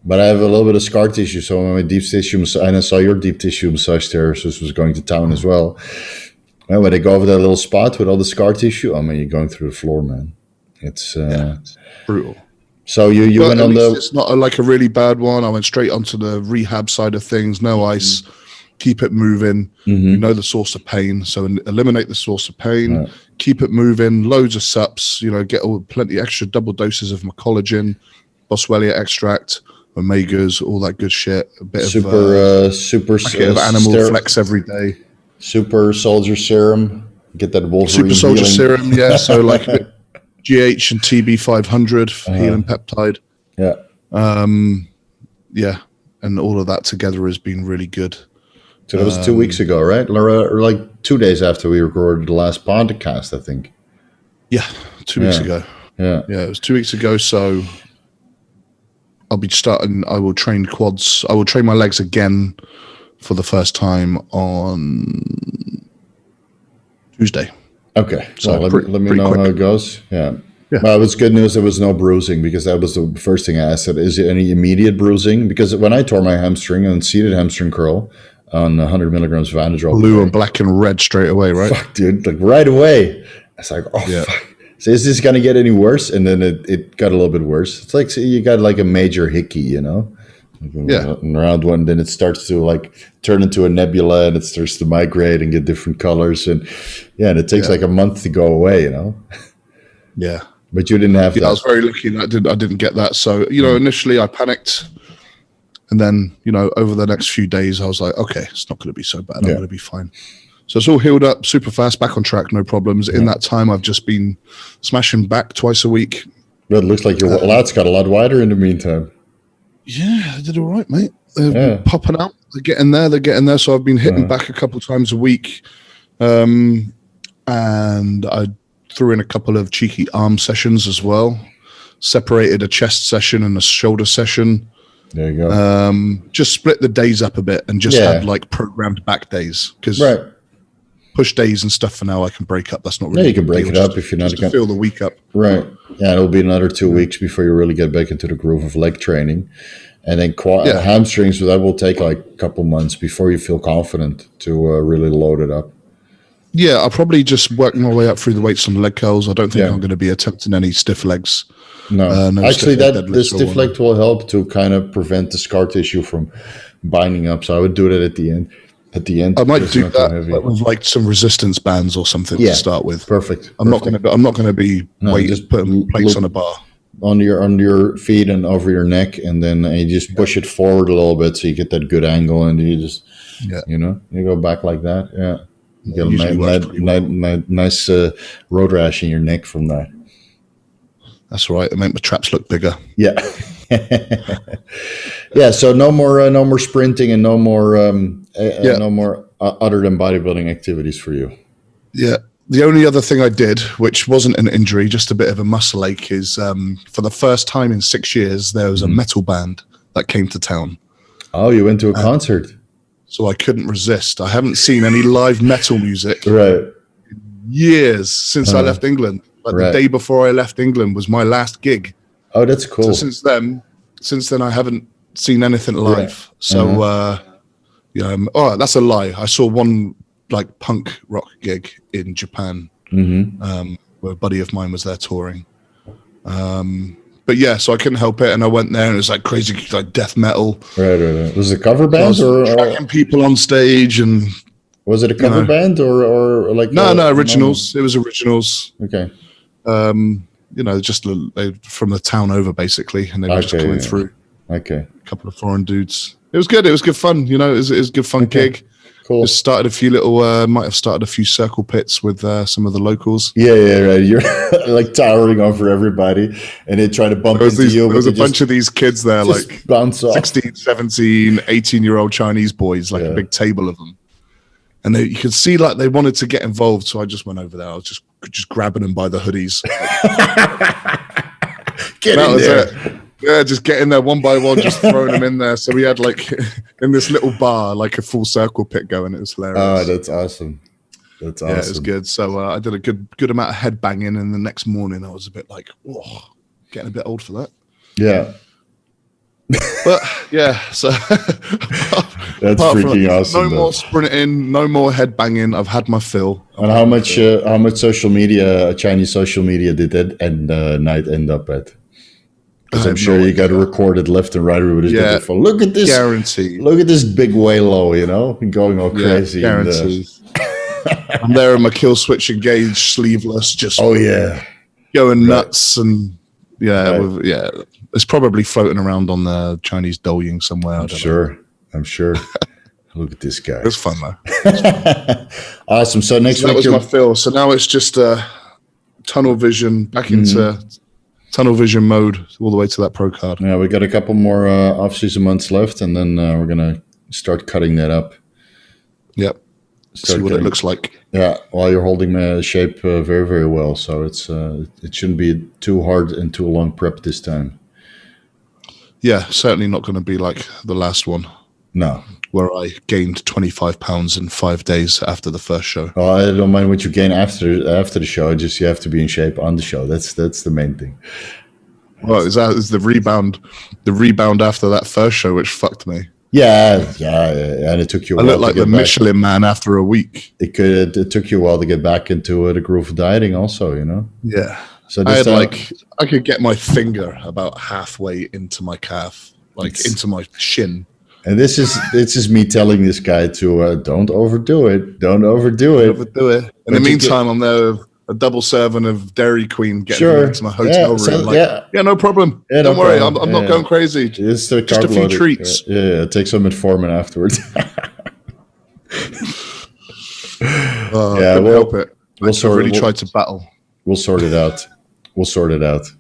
But I have a little bit of scar tissue. So when my deep tissue, and I saw your deep tissue massage therapist was going to town as well. And when they go over that little spot with all the scar tissue, you're going through the floor, man. It's brutal. So you went on the. It's not like a really bad one. I went straight onto the rehab side of things. No ice. Keep it moving. You know the source of pain, so eliminate the source of pain. Right. Keep it moving. Loads of sups. Get plenty extra double doses of my collagen, Boswellia extract, omegas, all that good shit. A bit of animal flex every day. Super soldier serum. Get that Wolverine. Super soldier serum. Yeah. So like a bit GH and TB 500 healing peptide. Yeah. And all of that together has been really good. So that was 2 weeks ago, right? Or like 2 days after we recorded the last podcast, I think. Yeah, 2 weeks ago. Yeah, it was 2 weeks ago. So I'll be starting. I will train quads. I will train my legs again for the first time on Tuesday. Okay, So well, let me know quick. how it goes. Yeah. Yeah. Well, it was good news there was no bruising, because that was the first thing I asked. Is there any immediate bruising? Because when I tore my hamstring on seated hamstring curl on 100 milligrams of Anadrol, Blue and black and red straight away, right? Fuck, dude, like right away. I was like, oh, fuck. So is this going to get any worse? And then it got a little bit worse. It's like, you got like a major hickey, you know? Around one, then it starts to like turn into a nebula, and it starts to migrate and get different colors. And and it takes like a month to go away, you know? Yeah. But you didn't have that. I was very lucky that I didn't get that. So, initially I panicked. And then, over the next few days, I was like, okay, it's not going to be so bad. I'm going to be fine. So it's all healed up super fast, back on track, no problems. In that time, I've just been smashing back twice a week. But it looks like your lats got a lot wider in the meantime. Yeah, they did all right, mate. They're popping out. They're getting there. So I've been hitting back a couple times a week. And I threw in a couple of cheeky arm sessions as well. Separated a chest session and a shoulder session. There you go. Just split the days up a bit and just had like programmed back days. Because push days and stuff for now I can break up. That's not really. Yeah, you can break it up if you're not going to fill the week up. Right. Yeah, it'll be another 2 weeks before you really get back into the groove of leg training. And then hamstrings, that will take like a couple months before you feel confident to really load it up. Yeah, I'll probably just work my way up through the weights on the leg curls. I don't think I'm going to be attempting any stiff legs. No, actually, the stiff leg will help to kind of prevent the scar tissue from binding up. So I would do that at the end. I might do that with like some resistance bands or something to start with. Perfect. I'm not going to be just putting plates on a bar on your feet and over your neck, and then you just push it forward a little bit so you get that good angle, and you just you go back like that. Yeah, you get a nice road rash in your neck from that. That's right. It made my traps look bigger. Yeah. So no more sprinting and no more other than bodybuilding activities for you. Yeah. The only other thing I did, which wasn't an injury, just a bit of a muscle ache, is for the first time in 6 years, there was a metal band that came to town. Oh, you went to a concert. So I couldn't resist. I haven't seen any live metal music in years since I left England. But the day before I left England was my last gig. Oh, that's cool. So since then I haven't seen anything live. So that's a lie. I saw one like punk rock gig in Japan, where a buddy of mine was there touring. But so I couldn't help it, and I went there, and it was like crazy, like death metal. Right. Was it a cover band or tracking people on stage? And was it a cover band or like no originals? It was originals. Okay. Just from the town over, basically, and they were just coming through. Okay. A couple of foreign dudes. It was good. It was good fun. It was a good fun gig. Cool. Just started a few might have started a few circle pits with some of the locals. Yeah, right. You're like towering over everybody, and they try to bump into you. There was a bunch of these kids there, like bounce off. 16, 17, 18-year-old Chinese boys, like a big table of them. And you could see like they wanted to get involved, so I just went over there. I was just grabbing them by the hoodies. Get in there. Yeah, just getting there one by one, just throwing them in there. So we had like in this little bar, like a full circle pit going. It was hilarious. Oh, that's awesome. That's awesome. Yeah, it was good. So I did a good amount of head banging, and the next morning I was a bit like, whoa, getting a bit old for that. Yeah. But so that's freaking awesome. No more sprinting, no more head banging. I've had my fill. And how much social media, Chinese social media, did that night end up at? Because I'm sure you got recorded left and right. Everybody's looking for, look at this. Guaranteed. Look at this big Waylo, going all crazy. Guaranteed. I'm there in my kill switch engaged, sleeveless, just going nuts, and it's probably floating around on the Chinese Douyin somewhere. I'm sure. Look at this guy. It's fun though. Awesome. So next week that was my fill. So now it's just tunnel vision back into tunnel vision mode all the way to that pro card. Yeah, we got a couple more off-season months left, and then we're gonna start cutting that up. Yep. see what it looks like. Yeah, while you're holding shape very, very well. So it shouldn't be too hard and too long prep this time. Yeah, certainly not going to be like the last one. No. Where I gained 25 pounds in 5 days after the first show. Oh, I don't mind what you gain after the show. Just you have to be in shape on the show. That's the main thing. Well, is the rebound after that first show, which fucked me. Yeah, and it took you. I looked like the Michelin Man after a week. It took you a while to get back into the groove of dieting, also. Yeah. So I could get my finger about halfway into my calf, into my shin. And this is me telling this guy to don't overdo it. Don't overdo it. In the meantime, I'm there with a double serving of Dairy Queen getting me into my hotel room. No problem. Yeah, don't worry. I'm not going crazy. Just a few treats. Take some metformin afterwards. Couldn't help it. I tried to battle. We'll sort it out.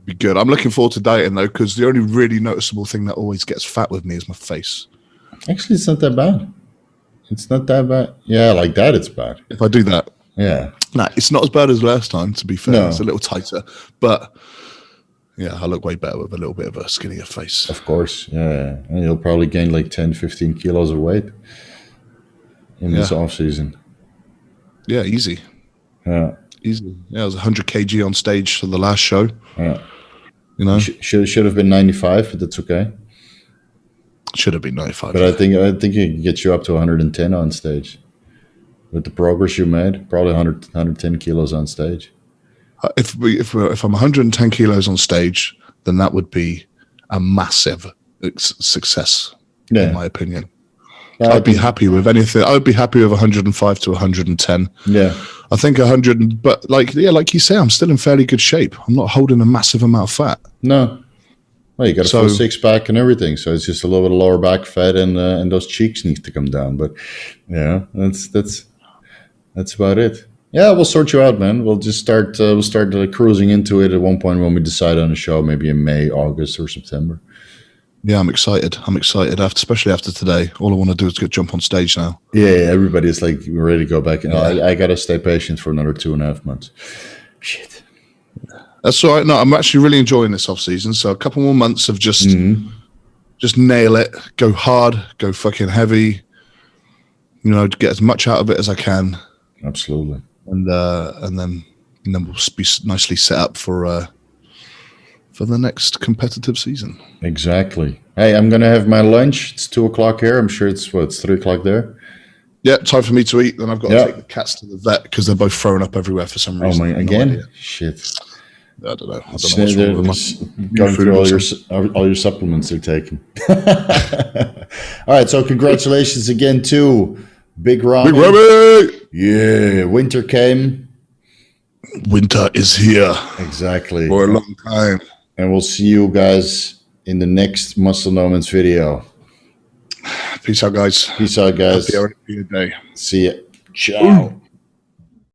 Be good. I'm looking forward to dieting though, because the only really noticeable thing that always gets fat with me is my face. Actually, it's not that bad. It's not that bad. Yeah, like that, it's bad. If I do that. Yeah. Nah, it's not as bad as last time, to be fair. No. It's a little tighter. But yeah, I look way better with a little bit of a skinnier face. Of course, yeah. And you'll probably gain like 10, 15 kilos of weight in this off season. Yeah, easy. Yeah. Easy. Yeah, I was 100 kg on stage for the last show. Yeah. Should have been 95, but that's okay. Should have been 95. But I think it can get you up to 110 on stage. With the progress you made, probably 110 kilos on stage. If I'm 110 kilos on stage, then that would be a massive success, in my opinion. I'd be happy with anything. I would be happy with 105 to 110. Yeah. I think 100, but like you say, I'm still in fairly good shape. I'm not holding a massive amount of fat. No. Well, you got a full six pack and everything, so it's just a little bit of lower back fat and those cheeks need to come down. But yeah, that's about it. Yeah, we'll sort you out, man. We'll just start cruising into it at one point when we decide on a show, maybe in May, August, or September. Yeah, I'm excited. Especially after today. All I want to do is jump on stage now. Yeah, everybody's like ready to go back. I got to stay patient for another 2.5 months. Shit. That's all right. No, I'm actually really enjoying this off season. So a couple more months of just nail it, go hard, go fucking heavy. Get as much out of it as I can. Absolutely. And then we'll be nicely set up for the next competitive season. Exactly. Hey, I'm going to have my lunch. It's 2:00 here. I'm sure it's 3:00 there. Yeah, time for me to eat. Then I've got to take the cats to the vet because they're both throwing up everywhere for some reason. Oh, my, again? Shit. I don't know. What's wrong with going through all your supplements they're taking. All right, so congratulations again to Big Ramy. Big Ramy! Yeah, winter came. Winter is here. Exactly. For a long time. And we'll see you guys in the next Muscle Moments video. Peace out, guys. Peace out, guys. Happy Olympia Day. See ya. Ciao.